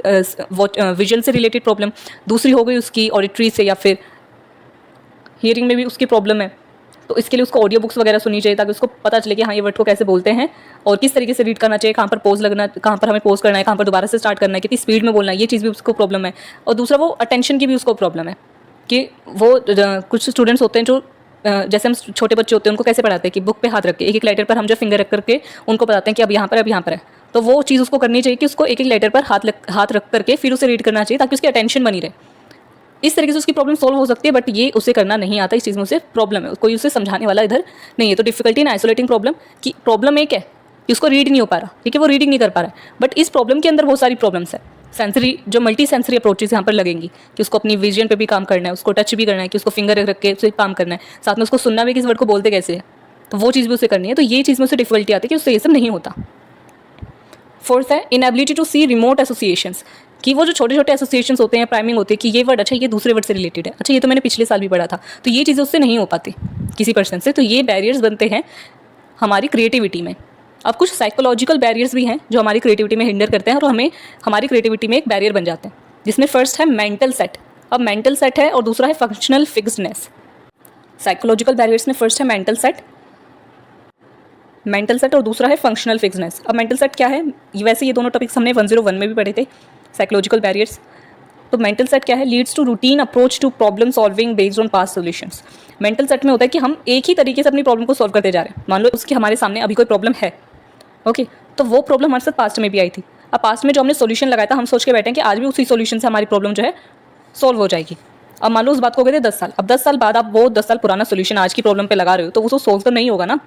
विजन से रिलेटेड प्रॉब्लम, दूसरी हो गई उसकी ऑडिटरी से या फिर हियरिंग में भी उसकी प्रॉब्लम है। तो इसके लिए उसको ऑडियो बुक्स वगैरह सुननी चाहिए ताकि उसको पता चले कि हाँ ये वर्ड को कैसे बोलते हैं और किस तरीके से रीड करना चाहिए, कहाँ पर पोज लगना, कहाँ पर हमें पोज करना है, कहाँ पर दोबारा से स्टार्ट करना है, कितनी स्पीड में बोलना है, ये चीज़ भी उसको प्रॉब्लम है। और दूसरा वो अटेंशन की भी उसको प्रॉब्लम है कि वो कुछ स्टूडेंट्स होते हैं जो जैसे हम छोटे बच्चे होते हैं उनको कैसे पढ़ाते हैं कि बुक पे हाथ रख के, एक एक लेटर पर हम जो फिंगर रख करके उनको बताते हैं कि अब यहाँ पर, अब यहाँ पर है। तो वो चीज़ उसको करनी चाहिए कि उसको एक एक लेटर पर हाथ रख करके फिर उसे रीड करना चाहिए ताकि उसकी अटेंशन बनी रहे। इस तरीके से उसकी प्रॉब्लम सॉल्व हो सकती है, बट ये उसे करना नहीं आता, इस चीज़ में उसे प्रॉब्लम है, कोई उसे समझाने वाला इधर नहीं है। तो डिफिकल्टी इन आइसोलेटिंग प्रॉब्लम की प्रॉब्लम एक है कि उसको रीड नहीं हो पा रहा, ठीक है, वो रीडिंग नहीं कर पा रहा है, बट इस प्रॉब्लम के अंदर बहुत सारी प्रॉब्लम्स है। सेंसरी जो मल्टी सेंसरी अप्रोचेस यहाँ पर लगेंगी कि उसको अपनी विजन पे भी काम करना है, उसको टच भी करना है, कि उसको फिंगर रख के उसे काम करना है, साथ में उसको सुनना भी कि इस वर्ड को बोलते कैसे है, तो वो चीज़ भी उसे करनी है। तो ये चीज़ में उसे डिफिकल्टी आती है कि उससे ये सब नहीं होता। फोर्थ है inability to see remote associations, कि वो जो छोटे छोटे एसोसिएशंस होते हैं, प्राइमिंग होती है कि ये वर्ड अच्छा ये दूसरे वर्ड से रिलेटेड है, अच्छा ये तो मैंने पिछले साल भी पढ़ा था, तो ये चीज़ें उससे नहीं हो पाती किसी पर्सन से। तो ये बैरियर्स बनते हैं हमारी क्रिएटिविटी में। अब कुछ साइकोलॉजिकल बैरियर्स भी हैं जो हमारी क्रिएटिविटी में हिंडर करते हैं और हमें हमारी क्रिएटिविटी में एक बैरियर बन जाते हैं, जिसमें फर्स्ट है मेंटल सेट। अब मेंटल सेट है और दूसरा है फंक्शनल फिक्सडनेस। साइकोलॉजिकल बैरियर्स में फर्स्ट है मेंटल सेट और दूसरा है फंक्शनल फिक्सनेस। अब मेंटल सेट क्या है, वैसे ये दोनों टॉपिक्स हमने 101 में भी पढ़े थे, साइकोलॉजिकल बैरियर्स। तो मेंटल सेट क्या है, leads to routine approach to problem solving based on past solutions. Mental set में होता है कि हम एक ही तरीके से अपनी प्रॉब्लम को सॉल्व करते जा रहे हैं। मान लो उसके हमारे सामने अभी कोई प्रॉब्लम है, ओके, तो वो प्रॉब्लम हमारे साथ पास्ट में भी आई थी। अब पास्ट में जो हमने सोल्यूशन लगाया था, हम सोच के बैठे हैं कि आज भी उसी सोल्यूशन से हमारी प्रॉब्लम जो है सॉल्व हो जाएगी। अब मान लो उस बात को हो गए थे 10 साल, अब 10 साल बाद आप वो 10 साल पुराना सोल्यूशन आज की प्रॉब्लम पे लगा रहे हो, तो वो सॉल्व तो नहीं होगा ना,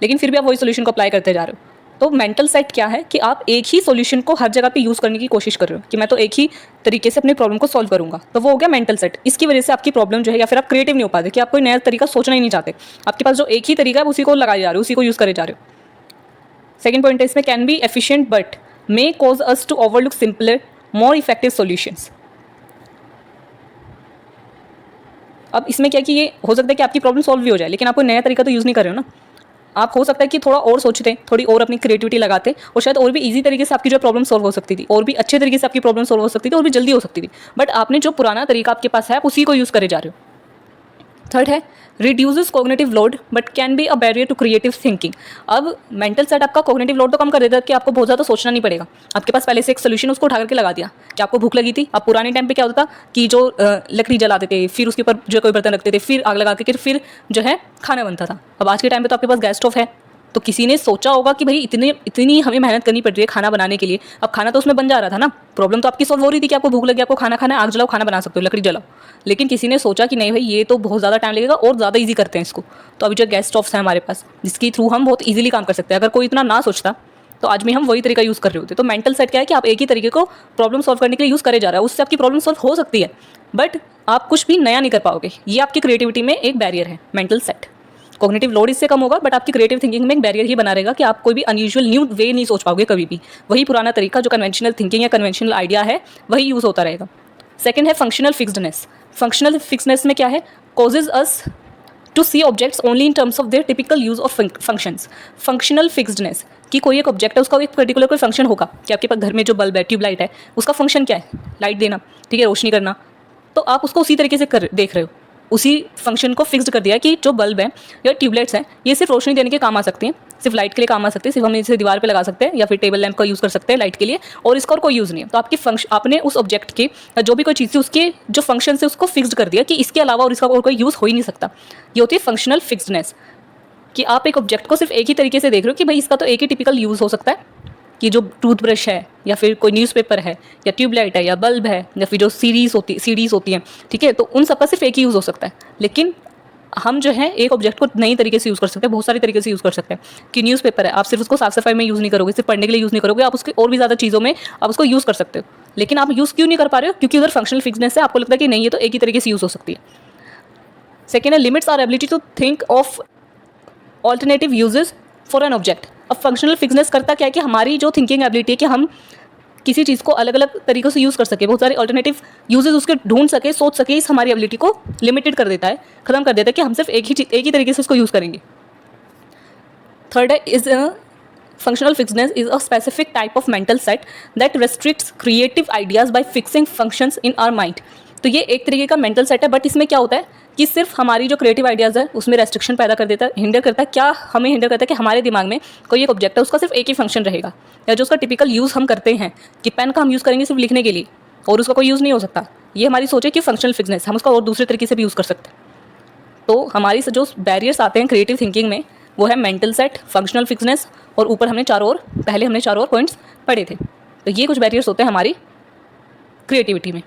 लेकिन फिर भी आप वही सोल्यूशन को अप्लाई करते जा रहे हो। तो मेंटल सेट क्या है कि आप एक ही सोल्यूशन को हर जगह पे यूज़ करने की कोशिश कर रहे हो कि मैं तो एक ही तरीके से अपनी प्रॉब्लम को सॉल्व करूंगा, तो वो हो गया मेंटल सेट। इसकी वजह से आपकी प्रॉब्लम जो है, या फिर आप क्रिएटिव नहीं हो पाते कि आप कोई नया तरीका सोचना ही नहीं चाहते, आपके पास जो एक ही तरीका है उसी को लगाए जा रहे हो, उसी को यूज़ करे जा रहे हो। सेकेंड पॉइंट है इसमें, can be efficient but may cause us to overlook simpler more effective solutions. अब इसमें क्या कि ये हो सकता है कि आपकी प्रॉब्लम सॉल्व भी हो जाए, लेकिन आप कोई नया तरीका तो यूज़ नहीं कर रहे हो ना। आप हो सकता है कि थोड़ा और सोचते, थोड़ी और अपनी क्रिएटिविटी लगाते और शायद और भी इजी तरीके से आपकी जो प्रॉब्लम सॉल्व हो सकती थी, और भी अच्छे तरीके से आपकी प्रॉब्लम सॉल्व हो सकती थी, और भी जल्दी हो सकती थी, बट आपने जो पुराना तरीका आपके पास है आप उसी को यूज़ करे जा रहे हो। थर्ड है reduces cognitive load but can be a barrier to creative thinking. अब मेंटल सेट आपका कॉग्निटिव लोड तो कम कर देता है कि आपको बहुत ज़्यादा सोचना नहीं पड़ेगा, आपके पास पहले से एक सोल्यूशन उसको उठा करके लगा दिया कि आपको भूख लगी थी। अब पुराने टाइम पे क्या होता था कि जो लकड़ी जलाते थे, फिर उसके ऊपर जो कोई बर्तन रखते थे, फिर आग लगा के फिर जो है खाना बनता था। अब आज के टाइम पे तो आपके पास गैस स्टोव है, तो किसी ने सोचा होगा कि भाई इतनी हमें मेहनत करनी पड़ रही है खाना बनाने के लिए, अब खाना तो उसमें बन जा रहा था ना, प्रॉब्लम तो आपकी सॉल्व हो रही थी कि आपको भूख लगी, आपको खाना खाना है, आग जलाओ, खाना बना सकते हो, लकड़ी जलाओ। लेकिन किसी ने सोचा कि नहीं भाई ये तो बहुत ज़्यादा टाइम लगेगा और ज़्यादा ईजी करते हैं इसको। तो अभी जो गैस स्टोव्स हैं हमारे पास, जिसके थ्रू हम बहुत ईजिली काम कर सकते हैं, अगर कोई इतना ना सोचता तो आज में हम वही तरीका यूज़ कर रहे होते। तो मेंटल सेट क्या है कि आप एक ही तरीके को प्रॉब्लम सॉल्व करने के लिए यूज़ करे जा रहा है, उससे आपकी प्रॉब्लम सॉल्व हो सकती है, बट आप कुछ भी नया नहीं कर पाओगे। ये आपकी क्रिएटिविटी में एक बैरियर है, मेंटल सेट। कॉग्निटिव लोड इससे कम होगा, बट आपकी क्रिएटिव थिंकिंग में एक बैरियर ही बना रहेगा कि आप कोई भी अनयूजुअल न्यू वे नहीं सोच पाओगे कभी भी। वही पुराना तरीका जो कन्वेंशनल थिंकिंग या कन्वेंशनल आइडिया है वही यूज़ होता रहेगा। सेकेंड है फंक्शनल फिक्सडनेस। फंक्शनल फिक्सडनेस में क्या है, causes us to see objects only in terms of their typical use of functions. Functional fixedness कि कोई एक ऑब्जेक्ट है, उसका एक पर्टिकुलर कोई फंक्शन होगा कि आपके पास घर में जो बल्ब है, ट्यूबलाइट है, उसका फंक्शन क्या है, लाइट देना, ठीक है, रोशनी करना, तो आप उसको उसी तरीके से देख रहे हो, उसी फंक्शन को फिक्स्ड कर दिया कि जो बल्ब है या ट्यूबलाइट्स हैं ये सिर्फ रोशनी देने के काम आ सकती हैं, सिर्फ लाइट के लिए काम आ सकते हैं, सिर्फ हम इसे दीवार पे लगा सकते हैं या फिर टेबल लैंप का यूज़ कर सकते हैं लाइट के लिए, और इसका और कोई यूज़ नहीं है। तो आपकी आपने उस ऑब्जेक्ट के जो भी कोई चीज़ थी उसके जो फंक्शन से उसको फिक्स्ड कर दिया कि इसके अलावा और इसका और कोई यूज़ हो ही नहीं सकता। ये होती है फंक्शनल फिक्सडनेस, कि आप एक ऑब्जेक्ट को सिर्फ एक ही तरीके से देख रहे हो कि भाई इसका तो एक ही टिपिकल यूज़ हो सकता है, कि जो टूथब्रश है या फिर कोई न्यूज़पेपर है या ट्यूबलाइट है या बल्ब है या फिर जो सीडीज़ होती हैं, ठीक है, तो उन सबका सिर्फ एक ही यूज़ हो सकता है। लेकिन हम जो है एक ऑब्जेक्ट को नई तरीके से यूज़ कर सकते हैं, बहुत सारी तरीके से यूज़ कर सकते हैं। कि न्यूज़पेपर है, आप सिर्फ उसको साफ सफाई में यूज़ नहीं करोगे, सिर्फ पढ़ने के लिए यूज़ नहीं करोगे, आप उसके और भी ज़्यादा चीज़ों में आप उसको यूज़ कर सकते हो। लेकिन आप यूज़ क्यों नहीं कर पा रहे हो, क्योंकि उधर फंक्शनल फिक्सनेस है, आपको लगता है कि नहीं ये तो एक ही तरीके से यूज़ हो सकती है। सेकेंड है limits are ability to think of alternative uses for an object. अब फंक्शनल फिक्सनेस करता क्या है कि हमारी जो थिंकिंग एबिलिटी है कि हम किसी चीज़ को अलग अलग तरीक़ों से यूज़ कर सके, बहुत सारे ऑल्टरनेटिव यूजेस उसके ढूंढ सके, सोच सके, इस हमारी एबिलिटी को लिमिटेड कर देता है, ख़त्म कर देता है कि हम सिर्फ एक ही तरीके से इसको यूज़ करेंगे। थर्ड है is functional fixedness is a specific type of mental set that restricts creative ideas by fixing functions in our mind. तो ये एक तरीके का मेंटल सेट है, बट इसमें क्या होता है कि सिर्फ हमारी जो क्रिएटिव आइडियाज़ है उसमें रेस्ट्रिक्शन पैदा कर देता है, हिंडर करता है। क्या हमें हिंडर करता है कि हमारे दिमाग में कोई एक ऑब्जेक्ट है उसका सिर्फ एक ही फंक्शन रहेगा, या जो उसका टिपिकल यूज़ हम करते हैं कि पेन का हम यूज़ करेंगे सिर्फ लिखने के लिए और उसका कोई यूज़ नहीं हो सकता। ये हमारी सोच है कि फंक्शनल फिक्सनेस, हम उसका और दूसरे तरीके से भी यूज़ कर सकते हैं। तो हमारी जो बैरियर्स आते हैं क्रिएटिव थिंकिंग में वो है मेंटल सेट, फंक्शनल फिक्सनेस, और ऊपर हमने पहले हमने चारों और पॉइंट्स पढ़े थे। तो ये कुछ बैरियर्स होते हैं हमारी क्रिएटिविटी में।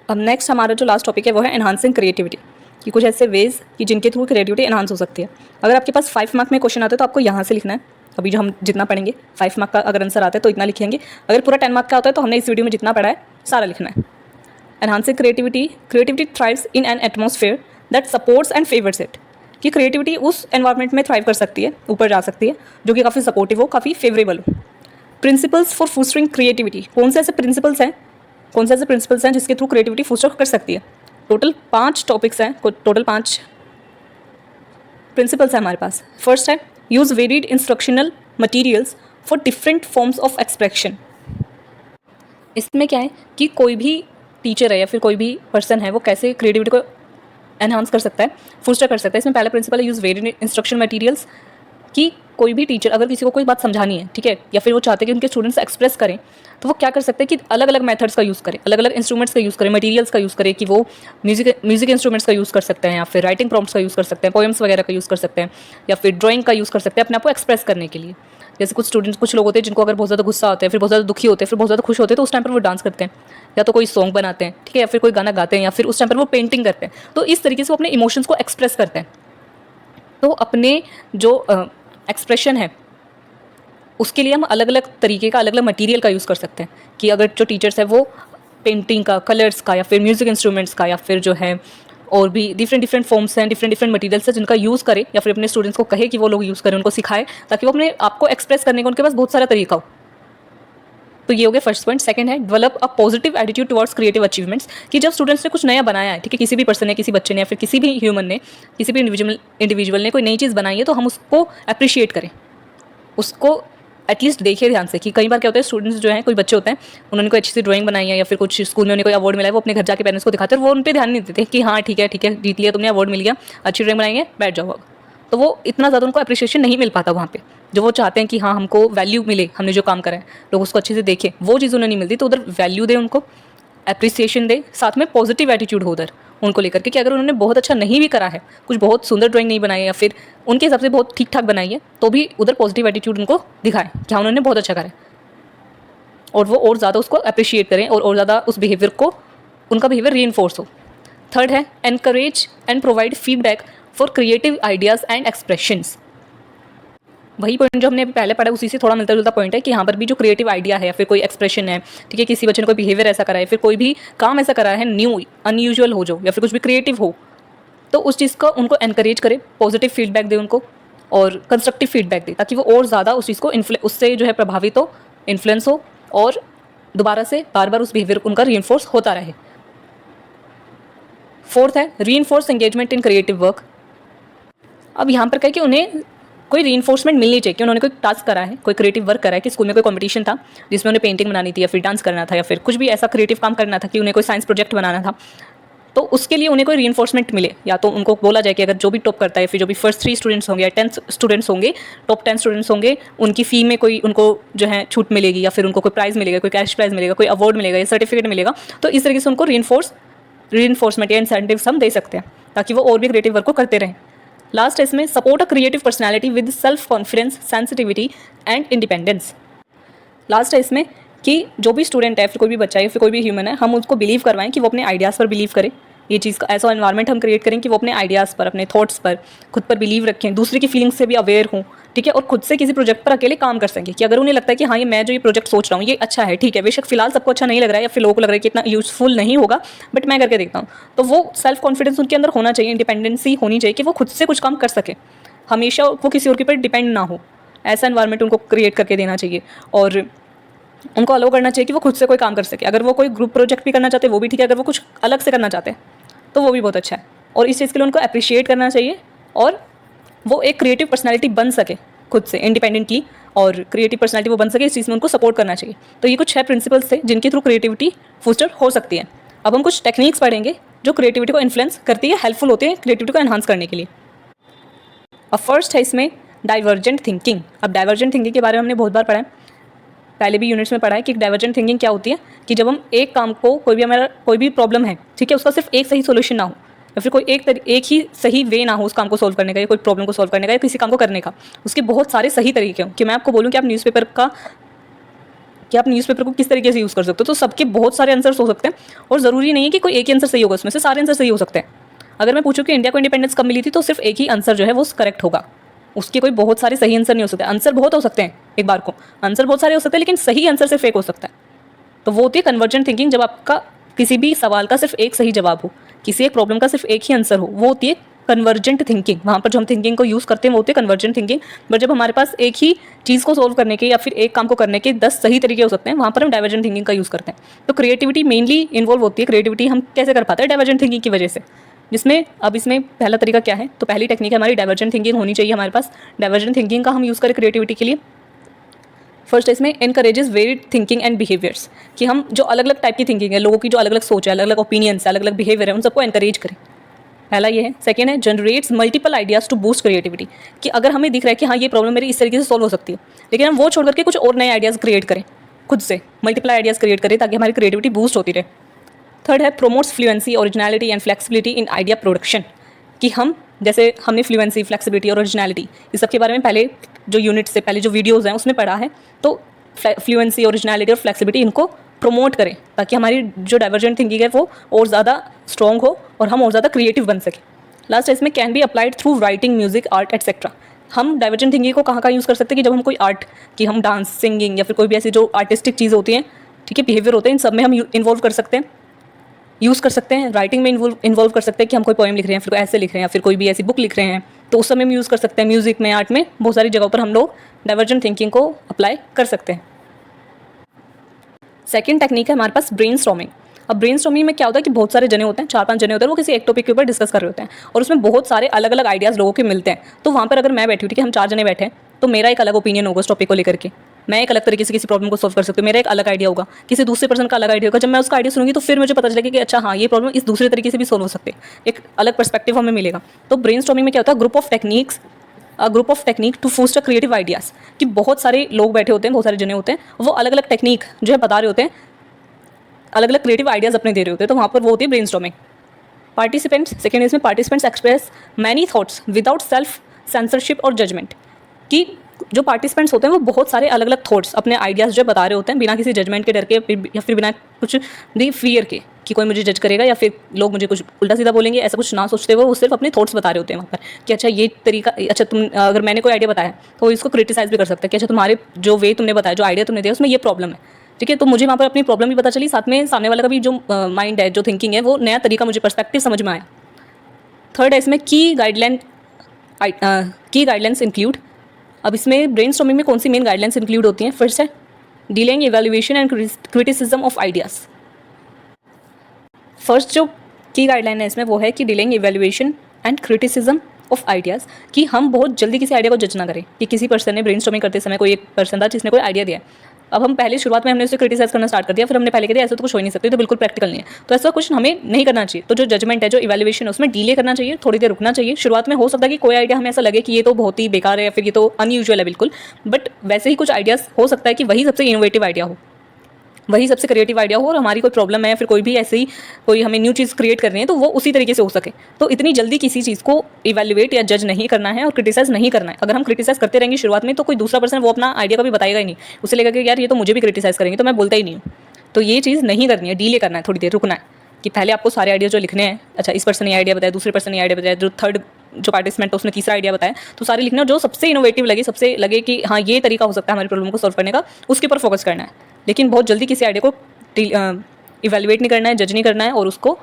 अब नेक्स्ट हमारा जो लास्ट टॉपिक है वो है एनहांसिंग क्रिएटिविटी, कि कुछ ऐसे वेज कि जिनके थ्रू क्रिएटिविटी एनहांस हो सकती है। अगर आपके पास 5 मार्क में क्वेश्चन आते हैं तो आपको यहाँ से लिखना है। अभी जो हम जितना पढ़ेंगे 5 मार्क का अगर आंसर आता है तो इतना लिखेंगे, अगर पूरा 10 मार्क का होता है तो हमने इस वीडियो में जितना पढ़ा है सारा लिखना है। Enhancing creativity thrives in an atmosphere that supports and favours it, कि क्रिएटिविटी उस एनवायरनमेंट में थ्राइव कर सकती है, ऊपर जा सकती है, जो कि काफ़ी सपोर्टिव हो, काफ़ी फेवरेबल हो। प्रिंसिपल्स फॉर फोस्टरिंग क्रिएटिविटी, कौन से ऐसे प्रिंसिपल्स हैं जिसके थ्रू क्रिएटिविटी फोस्टर कर सकती है। टोटल 5 टॉपिक्स हैं, टोटल 5 प्रिंसिपल्स हैं हमारे पास। फर्स्ट है use varied instructional materials for different forms of expression. इसमें क्या है कि कोई भी टीचर है या फिर कोई भी पर्सन है वो कैसे क्रिएटिविटी को एनहांस कर सकता है, फोस्टर कर सकता है। इसमें पहला प्रिंसिपल है यूज़ वेरिड इंस्ट्रक्शन मटीरियल्स, कि कोई भी टीचर अगर किसी को कोई बात समझानी है, ठीक है, या फिर वो चाहते हैं कि उनके स्टूडेंट्स एक्सप्रेस करें, तो वो क्या कर सकते हैं कि अलग अलग मेथड्स का यूज़ करें, अलग अलग इंस्ट्रूमेंट्स का यूज़ करें, मटेरियल्स का यूज़ करें, कि वो म्यूजिक इंस्ट्रूमेंट्स का यूज़ कर सकते हैं, या फिर राइटिंग प्रॉम्प्ट्स का यूज़ कर सकते हैं, पोएम्स वगैरह का यूज़ कर सकते हैं, या फिर ड्राइंग का यूज़ कर सकते हैं अपने आप को एक्सप्रेस करने के लिए। जैसे कुछ लोग होते हैं जिनको अगर बहुत ज़्यादा गुस्सा होता है, फिर बहुत ज़्यादा दुखी होते हैं, फिर बहुत ज़्यादा खुश होते हैं, तो उस टाइम पर वो डांस करते हैं, या तो कोई सॉन्ग बनाते हैं, ठीक है, या फिर कोई गाना गाते हैं, या फिर उस टाइम पर वो पेंटिंग करते हैं। तो इस तरीके से वो अपने इमोशंस को एक्सप्रेस करते हैं। तो अपने जो एक्सप्रेशन है उसके लिए हम अलग अलग तरीके का, अलग अलग मटेरियल का यूज़ कर सकते हैं, कि अगर जो टीचर्स है वो पेंटिंग का, कलर्स का, या फिर म्यूजिक इंस्ट्रूमेंट्स का, या फिर जो है और भी डिफरेंट फॉर्म्स हैं, डिफरेंट मटेरियल्स हैं जिनका यूज़ करे, या फिर अपने स्टूडेंट्स को कहे कि वो लोग यूज़ करें, उनको सिखाए, ताकि वो अपने आप को एक्सप्रेस करने का उनके पास बहुत सारा तरीका हो। तो ये हो गया फर्स्ट पॉइंट। सेकंड है develop a positive attitude towards creative achievements, कि जब स्टूडेंट्स ने कुछ नया बनाया है, ठीक है, किसी भी पर्सन ने, किसी बच्चे ने, या फिर किसी भी ह्यूमन ने, किसी भी इंडिविजुअल ने कोई नई चीज़ बनाई है, तो हम उसको अप्रिशिएट करें, उसको एटलीस्ट देखिए ध्यान से। कि कई बार क्या होता है, स्टूडेंट्स जो हैं, कोई बच्चे होते हैं, उन्होंने कोई अच्छी सी ड्राइंग बनाई है, या फिर कुछ स्कूल में उन्हें कोई अवार्ड मिला है, वो अपने घर जाके पेरेंट्स को दिखाते हैं, वो उन पर ध्यान नहीं देते कि हाँ ठीक है जीत लिया तुमने, अवार्ड मिल गया, अच्छी ड्राइंग बनाएंगे, बैठ जाओ। तो वो इतना ज़्यादा उनको अप्रिशिएशन नहीं मिल पाता वहाँ पे, जो वो चाहते हैं कि हाँ हमको वैल्यू मिले, हमने जो काम करा है लोग उसको अच्छे से देखें, वो चीज़ उन्हें नहीं मिलती। तो उधर वैल्यू दे, उनको अप्रिसिएशन दे, साथ में पॉजिटिव एटीट्यूड हो उधर, उनको लेकर के कि अगर उन्होंने बहुत अच्छा नहीं भी करा है, कुछ बहुत सुंदर ड्राइंग नहीं बनाई है या फिर उनके हिसाब से बहुत ठीक ठाक बनाई है, तो भी उधर पॉजिटिव एटीट्यूड उनको दिखाएं कि हाँ उन्होंने बहुत अच्छा करा है, और वो और ज़्यादा उसको अप्रिशिएट करें और ज़्यादा उस बिहेवियर को, उनका बिहेवियर रीइंफोर्स हो। थर्ड है encourage and provide feedback for creative ideas and expressions. वही पॉइंट जो हमने पहले पढ़ा उसी से थोड़ा मिलता जुलता पॉइंट है कि यहाँ पर भी जो क्रिएटिव आइडिया है या फिर कोई एक्सप्रेशन है, ठीक है, किसी बच्चे ने कोई बिहेवियर ऐसा करा है, फिर कोई भी काम ऐसा करा है न्यू अनयूजुअल हो जो या फिर कुछ भी क्रिएटिव हो, तो उस चीज़ को उनको एनकरेज करे, पॉजिटिव फीडबैक दे उनको और कंस्ट्रक्टिव फीडबैक दे, ताकि वो और ज़्यादा उस चीज़ को उससे जो है प्रभावित हो, इन्फ्लुएंस हो और दोबारा से बार बार उस बिहेवियर उनका रीइंफोर्स होता रहे। फोर्थ है reinforce engagement in creative work. अब यहाँ पर कहे कि उन्हें कोई रीइंफोर्समेंट मिलनी चाहिए कि उन्होंने कोई टास्क करा है, कोई क्रिएटिव वर्क करा है, कि स्कूल में कोई कंपटीशन था जिसमें उन्हें पेंटिंग बनानी थी या फिर डांस करना था या फिर कुछ भी ऐसा क्रिएटिव काम करना था कि उन्हें कोई साइंस प्रोजेक्ट बनाना था, तो उसके लिए उन्हें कोई रीइंफोर्समेंट मिले, या तो उनको बोला जाए कि अगर जो भी टॉप करता है फिर जो भी फर्स्ट 3 स्टूडेंट्स होंगे या 10 स्टूडेंट्स होंगे, टॉप 10 स्टूडेंट्स होंगे, उनकी फ़ी में कोई उनको जो है छूट मिलेगी या फिर उनको कोई प्राइज़ मिलेगा, कोई कैश प्राइज़ मिलेगा, कोई अवार्ड मिलेगा या सर्टिफिकेट मिलेगा। तो इस तरीके से उनको रीइंफोर्समेंट या इंसेंटिव्स हम दे सकते हैं ताकि वो और भी क्रिएटिव वर्क को करते रहें। लास्ट है इसमें support a creative personality with self confidence, sensitivity and independence. Last है इसमें कि जो भी स्टूडेंट है, फिर कोई भी बच्चा है, फिर कोई भी ह्यूमन है, हम उसको बिलीव करवाएं कि वो अपने आइडियाज़ पर बिलीव करे। ये चीज़ का ऐसा एनवायरनमेंट हम क्रिएट करें कि वो अपने आइडियाज़ पर, अपने थॉट्स पर, खुद पर बिलीव रखें, दूसरे की फीलिंग्स से भी अवेयर हों, ठीक है, और खुद से किसी प्रोजेक्ट पर अकेले काम कर सकें कि अगर उन्हें लगता है कि हाँ ये मैं जो ये प्रोजेक्ट सोच रहा हूँ ये अच्छा है, ठीक है, बेशक फिलहाल सबको अच्छा नहीं लग रहा है या फिर लोगों को लग रहा है कि इतना यूजफुल नहीं होगा, बट मैं करके देखता हूँ, तो वो सेल्फ कॉन्फिडेंस उनके अंदर होना चाहिए, इंडिपेंडेंसी होनी चाहिए कि वो खुद से कुछ काम कर सके, हमेशा वो किसी और के ऊपर डिपेंड ना हो। ऐसा एनवायरनमेंट उनको क्रिएट करके देना चाहिए और उनको अलाउ करना चाहिए कि वो खुद से कोई काम कर सके। अगर वो कोई ग्रुप प्रोजेक्ट भी करना चाहते हैं वो भी ठीक है, अगर वो कुछ अलग से करना चाहते हैं तो वो भी बहुत अच्छा है, और इस चीज़ के लिए उनको अप्रिशिएट करना चाहिए और वो एक क्रिएटिव पर्सनैलिटी बन सके खुद से इंडिपेंडेंटली, और क्रिएटिव पर्सनैलिटी वो बन सके, इस चीज़ में उनको सपोर्ट करना चाहिए। तो ये कुछ 6 प्रिंसिपल्स थे जिनके थ्रू क्रिएटिविटी फोस्टर हो सकती है। अब हम कुछ टेक्निक्स पढ़ेंगे जो क्रिएटिविटी को इन्फ्लुएंस करती है, हेल्पफुल होते हैं क्रिएटिविटी को एनहांस करने के लिए। अब फर्स्ट है इसमें डाइवर्जेंट थिंकिंग। अब डाइवर्जेंट थिंकिंग के बारे में हमने बहुत बार पढ़ा है, पहले भी यूनिट्स में पढ़ा है कि डाइवर्जेंट थिंकिंग क्या होती है, कि जब हम एक काम को, कोई भी प्रॉब्लम है, ठीक है, उसका सिर्फ एक सही सोल्यूशन ना हो या फिर कोई एक ही सही वे ना हो उस काम को सॉल्व करने का, या कोई प्रॉब्लम को सॉल्व करने का, या किसी काम को करने का, उसके बहुत सारे सही तरीके हों। कि मैं आपको बोलूँ कि आप न्यूज़पेपर को किस तरीके से यूज़ कर सकते हो, तो सबके बहुत सारे आंसर्स हो सकते हैं और ज़रूरी नहीं है कि कोई एक ही आंसर सही होगा, उसमें से सारे आंसर सही हो सकते हैं। अगर मैं पूछूँ कि इंडिया को इंडिपेंडेंस कब मिली थी, तो सिर्फ एक ही आंसर जो है वो करेक्ट होगा, उसके कोई बहुत सारे सही आंसर नहीं हो सकते। आंसर बहुत हो सकते हैं, एक बार को आंसर बहुत सारे हो सकते हैं, लेकिन सही आंसर सिर्फ एक हो सकता है। तो वो होती है कन्वर्जेंट थिंकिंग, जब आपका किसी भी सवाल का सिर्फ एक सही जवाब हो, किसी एक प्रॉब्लम का सिर्फ एक ही आंसर हो, वो होती है कन्वर्जेंट थिंकिंग। वहाँ पर जो हम थिंकिंग को यूज़ करते हैं वो होती है कन्वर्जेंट थिंकिंग। बट जब हमारे पास एक ही चीज़ को सॉल्व करने के या फिर एक काम को करने के 10 सही तरीके हो सकते हैं, वहाँ पर हम डाइवर्जेंट थिंकिंग का यूज़ करते हैं। तो क्रिएटिविटी मेनली इन्वॉल्व होती है। क्रिएटिविटी हम कैसे कर पाते हैं? डाइवर्जेंट थिंकिंग की वजह से। इसमें पहला तरीका क्या है, तो पहली टेक्निक है हमारी डाइवर्जेंट थिंकिंग होनी चाहिए हमारे पास। डाइवर्जेंट थिंकिंग का हम यूज़ करें क्रिएटिविटी के लिए। फर्स्ट इसमें encourages varied thinking and behaviours, कि हम जो अलग अलग टाइप की थिंकिंग है, लोगों की जो अलग अलग सोच है, अलग अलग ओपिनियंस है, अलग अलग बिहेवियर है, उन सबको एनकरेज करें। पहला ये है। सेकेंड है generates multiple ideas to boost creativity, कि अगर हमें दिख रहा है कि हाँ ये प्रॉब्लम मेरी इस तरीके से सॉल्व हो सकती है, लेकिन हम वो छोड़ करके कुछ और नए आइडियाज़ क्रिएट करें, खुद से मल्टीपल आइडियाज़ क्रिएट करें ताकि हमारी क्रिएटिविटी बूस्ट होती रहे। थर्ड है promotes fluency, originality and flexibility in idea production, कि हम जैसे हमने फ्लुएंसी, फ्लेक्सिबिलिटी और ओरिजिनलिटी इस सब के बारे में पहले जो यूनिट से पहले जो वीडियोज़ हैं उसमें पढ़ा है। तो फ्लुएंसी, ओरिजिनलिटी और फ्लेक्सिबिलिटी इनको प्रमोट करें ताकि हमारी जो डाइवर्जेंट थिंकिंग है वो और ज़्यादा स्ट्रॉन्ग हो और हम और ज़्यादा क्रिएटिव बन सकें। लास्ट इसमें can be applied through writing, music, art etcetera. हम डाइवर्जेंट थिंकिंग को कहाँ यूज़ कर सकते हैं कि जब हम कोई आर्ट, कि हम डांस, सिंगिंग या फिर कोई भी ऐसी जो आर्टिस्टिक चीज़ होती हैं, ठीक है, बिहेवियर होते हैं, इन सब में हम इन्वॉल्व कर सकते हैं, यूज़ कर सकते हैं। राइटिंग में इन्वॉल्व कर सकते हैं कि हम कोई पोएम लिख रहे हैं, फिर कोई ऐसे लिख रहे हैं, या फिर कोई भी ऐसी बुक लिख रहे हैं, तो उस समय हम यूज़ कर सकते हैं। म्यूज़िक में, आर्ट में, बहुत सारी जगहों पर हम लोग डाइवर्जेंट थिंकिंग को अप्लाई कर सकते हैं। सेकंड टेक्निक है हमारे पास ब्रेनस्टॉर्मिंग। अब ब्रेनस्टॉर्मिंग में क्या होता है कि बहुत सारे जने होते हैं, 4-5 जने होते हैं, वो किसी एक टॉपिक के ऊपर डिस्कस कर रहे होते हैं और उसमें बहुत सारे अलग अलग आइडियाज़ लोगों के मिलते हैं। तो वहाँ पर अगर मैं बैठी हूँ, ठीक है, हम 4 जने बैठे हैं, तो मेरा एक अलग ओपिनियन होगा उस टॉपिक को लेकर के, मैं एक अलग तरीके से किसी प्रॉब्लम को सॉल्व कर सकती हूँ, मेरा एक अलग आइडिया होगा, किसी दूसरे पर्सन का अलग आइडिया होगा। जब मैं उसका आइडिया सुनूंगी तो फिर मुझे पता चलेगा कि अच्छा हाँ ये प्रॉब्लम इस दूसरे तरीके से भी सॉल्व हो सकते हैं, एक अलग पर्सपेक्टिव हमें मिलेगा। तो ब्रेनस्टॉर्मिंग में क्या होता है, group of technique to foster creative ideas, कि बहुत सारे लोग बैठे होते हैं, बहुत सारे जने होते हैं, वो अलग अलग टेक्निक जो है बता रहे होते हैं, अलग अलग क्रिएटिव आइडियाज़ अपने दे रहे होते हैं, तो वहाँ पर वो होती है ब्रेनस्टॉर्मिंग। पार्टिसिपेंट्स, सेकेंड इसमें participants express many thoughts without self censorship और जजमेंट, कि जो पार्टिसिपेंट्स होते हैं वो बहुत सारे अलग अलग थॉट्स, अपने आइडियाज़ जो बता रहे होते हैं बिना किसी जजमेंट के डर के या फिर बिना कुछ भी फियर के कि कोई मुझे जज करेगा या फिर लोग मुझे कुछ उल्टा सीधा बोलेंगे, ऐसा कुछ ना सोचते हुए वो सिर्फ अपने थॉट्स बता रहे होते हैं वहाँ पर कि अच्छा ये तरीका, अच्छा तुम अगर मैंने कोई आइडिया बताया तो वो इसको क्रिटिसाइज भी कर सकते हैं कि अच्छा तुम्हारे जो वे तुमने बताया, जो आइडिया तुमने दिया उसमें ये प्रॉब्लम है, ठीक है। तो मुझे वहाँ पर अपनी प्रॉब्लम भी पता चली, साथ में सामने वाला का भी जो माइंड है, जो थिंकिंग है, वो नया तरीका, मुझे पर्सपेक्टिव समझ में आया। थर्ड है इसमें की गाइडलाइंस इंक्लूड। अब इसमें ब्रेनस्टॉर्मिंग में कौन सी मेन गाइडलाइंस इंक्लूड होती हैं? फर्स्ट है dealing evaluation and criticism of ideas. First जो की गाइडलाइन है इसमें वो है कि dealing evaluation and criticism of ideas, कि हम बहुत जल्दी किसी आइडिया को जज ना करें। कि किसी पर्सन ने ब्रेनस्टॉर्मिंग करते समय, कोई एक पर्सन था जिसने कोई आइडिया दिया, अब हम पहले शुरुआत में हमने उसे क्रिटिसाइज करना स्टार्ट कर दिया, फिर हमने पहले कह दिया ऐसा तो कुछ हो ही नहीं सकता, तो बिल्कुल प्रैक्टिकल नहीं है, तो ऐसा कुछ हमें नहीं करना चाहिए। तो जो जजमेंट है, जो इवैल्यूएशन है, उसमें डिले करना चाहिए, थोड़ी देर रुकना चाहिए। शुरुआत में हो सकता है कि कोई आइडिया हमें ऐसा लगे कि ये तो बहुत ही बेकार है या फिर ये तो अनयूजुअल है बिल्कुल, बट वैसे ही कुछ आइडियाज़ हो सकता है कि वही सबसे इनोवेटिव आइडिया हो, वही सबसे क्रिएटिव आइडिया हो, और हमारी कोई प्रॉब्लम है या फिर कोई भी ऐसे ही कोई हमें न्यू चीज़ क्रिएट करनी है तो वो उसी तरीके से हो सके। तो इतनी जल्दी किसी चीज़ को इवैल्यूएट या जज नहीं करना है और क्रिटिसाइज नहीं करना है। अगर हम क्रिटिसाइज करते रहेंगे शुरुआत में तो कोई दूसरा पर्सन वो अपना आइडिया कभी बताएगा ही नहीं, उसे लगेगा कि यार ये तो मुझे भी क्रिटिसाइज करेंगे, तो मैं बोलता ही नहीं हूँ। तो ये चीज़ नहीं करनी है, डीले करना है, थोड़ी देर रुकना है कि पहले आपको सारे आइडिया जो लिखने हैं, अच्छा इस पर्सन ने आइडिया बताया, दूसरे पर्सन ने आइडिया बताया, जो थर्ड जो पार्टिसिपेंट उसने तीसरा आइडिया बताया, तो सारे लिखना, जो सबसे इनोवेटिव लगे, सबसे लगे कि हाँ ये तरीका हो सकता है हमारी प्रॉब्लम को सॉल्व करने का, उसके ऊपर फोकस करना है। लेकिन बहुत जल्दी किसी आइडिया को इवैल्यूएट नहीं करना है, जज नहीं करना है और उसको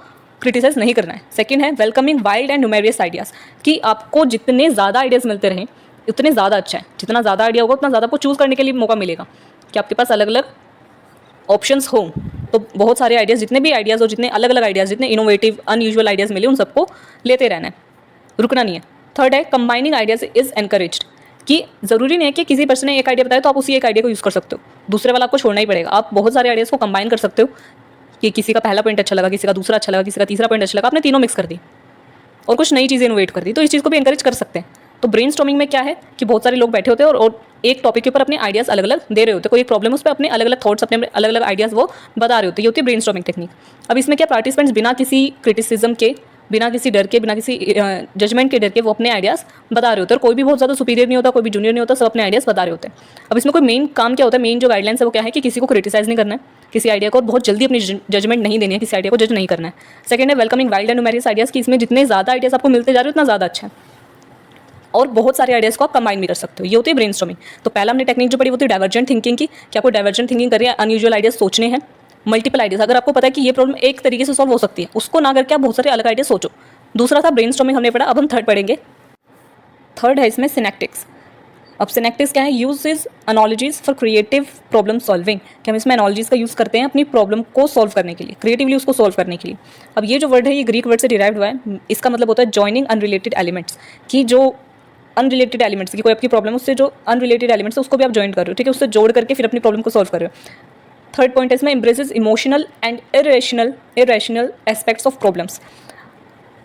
क्रिटिसाइज नहीं करना है। सेकंड है welcoming wild and numerous ideas, कि आपको जितने ज़्यादा आइडियाज़ मिलते रहें उतने ज़्यादा अच्छा है। जितना ज़्यादा आइडिया होगा उतना ज़्यादा आपको चूज़ करने के लिए मौका मिलेगा कि आपके पास अलग अलग ऑप्शंस हो। तो बहुत सारे आइडियाज़, जितने भी आइडियाज़ हो, जितने अलग अलग आइडियाज़, जितने इनोवेटिव अनयूजुअल आइडियाज़ मिले, उन सबको लेते रहना है, रुकना नहीं है। थर्ड है कंबाइनिंग आइडियाज़ इज़ एनकरेज्ड, कि ज़रूरी नहीं है कि किसी पर्सन ने एक आइडिया बताया तो आप उसी एक आइडिया को यूज़ कर सकते हो, दूसरे वाला आपको छोड़ना ही पड़ेगा। आप बहुत सारे आइडियाज़ को कंबाइन कर सकते हो कि किसी का पहला पॉइंट अच्छा लगा, किसी का दूसरा अच्छा लगा, किसी का तीसरा पॉइंट अच्छा लगा, आपने तीनों मिक्स कर दी और कुछ नई चीज़ें इनोवेट कर दी, तो इस चीज़ को भी एनकरेज कर सकते हैं। तो ब्रेनस्टॉर्मिंग में क्या है कि बहुत सारे लोग बैठे होते हैं और एक टॉपिक के ऊपर अपने आइडियाज़ अलग अलग दे रहे होते हैं, कोई एक प्रॉब्लम उस पर अपने अलग अलग थॉट्स, अपने अलग अलग आइडियाज़ वो बता रहे होते हैं। ये होती है ब्रेनस्टॉर्मिंग टेक्निक। अब इसमें क्या पार्टिसिपेंट्स बिना किसी क्रिटिसिज्म के, बिना किसी डर के, बिना किसी जजमेंट के डर के वो अपने आइडियाज़ बता रहे होते हैं, और कोई भी बहुत ज़्यादा सुपीरियर नहीं होता, कोई भी जूनियर नहीं होता, सब अपने आइडियाज़ बता रहे होते हैं। अब इसमें कोई मेन काम क्या होता है, मेन जो गाइडलाइंस है वो क्या है कि किसी को क्रिटिसाइज नहीं करना है, किसी आइडिया को, और बहुत जल्दी अपनी जजमेंट नहीं देनी है, किसी आइडिया को जज नहीं करना है। सेकंड है welcoming wild and numerous ideas, कि इसमें जितने ज़्यादा आइडियाज़ आपको मिलते जा रहे हो उतना ज़्यादा अच्छा है, और बहुत सारे आइडियाज़ को आप कंबाइन भी कर सकते हो। ये होती है ब्रेनस्टॉर्मिंग। तो पहला हमने टेक्निक जो पढ़ी वो थी डाइवर्जेंट थिंकिंग की, कि आपको डाइवर्जेंट थिंकिंग करिए, अनयूजुअल आइडियाज़ सोचने हैं, मल्टीपल आइडियाज़। अगर आपको पता है कि ये प्रॉब्लम एक तरीके से सॉल्व हो सकती है, उसको ना करके आप बहुत सारे अलग आइडिया सोचो। दूसरा था ब्रेनस्टॉर्मिंग, हमने पढ़ा। अब हम थर्ड पढ़ेंगे। थर्ड है इसमें सिनेक्टिक्स। अब सिनेक्टिक्स क्या है? Use is analogies for creative problem solving, कि हम इसमें एनालॉजीज का यूज़ करते हैं अपनी प्रॉब्लम को सॉल्व करने के लिए, क्रिएटिवली उसको सॉल्व करने के लिए। अब ये जो वर्ड है ये ग्रीक वर्ड से डिराइव्ड हुआ है। इसका मतलब होता है जॉइनिंग अनरिलेटेड एलिमेंट्स, कि जो अनरिलेटेड एलिमेंट्स की कोई आपकी प्रॉब्लम है, उससे जो अनरिलेटेड एलिमेंट्स है उसको भी आप जॉइन कर रहे हो, ठीक है, उससे जोड़ करके फिर अपनी प्रॉब्लम को सॉल्व कर रहे हो। थर्ड पॉइंट है इसमें embraces emotional and irrational aspects of problems.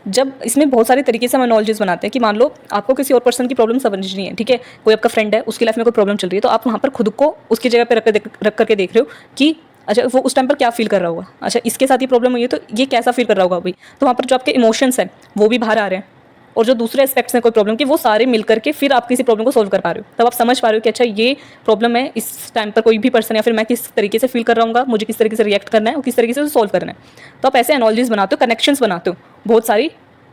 जब इसमें बहुत सारे तरीके से हम एनालॉजीज बनाते हैं कि मान लो आपको किसी और पर्सन की प्रॉब्लम समझनी है, ठीक है, कोई आपका फ्रेंड है, उसकी लाइफ में कोई प्रॉब्लम चल रही है, तो आप वहाँ पर खुद को उसकी जगह पे रख करके देख रहे हो कि अच्छा वो उस टाइम पर क्या फील कर रहा होगा, अच्छा इसके साथ ये प्रॉब्लम हुई है तो ये कैसा फील कर रहा होगा अभी। तो वहाँ पर जो आपके इमोशंस हैं वो भी बाहर आ रहे हैं, और जो दूसरे एस्पेक्ट्स हैं कोई प्रॉब्लम के, वो सारे मिल करके फिर आप किसी प्रॉब्लम को सॉल्व कर पा रहे हो। तब आप समझ पा रहे हो कि अच्छा ये प्रॉब्लम है, इस टाइम पर कोई भी पर्सन या फिर मैं किस तरीके से फील कर रहा हूँ, मुझे किस तरीके से रिएक्ट करना है और किस तरीके से सॉल्व करना है। तो आप ऐसे एनालॉजीज बनाते हो, कनेक्शंस बनाते हो बहुत सारी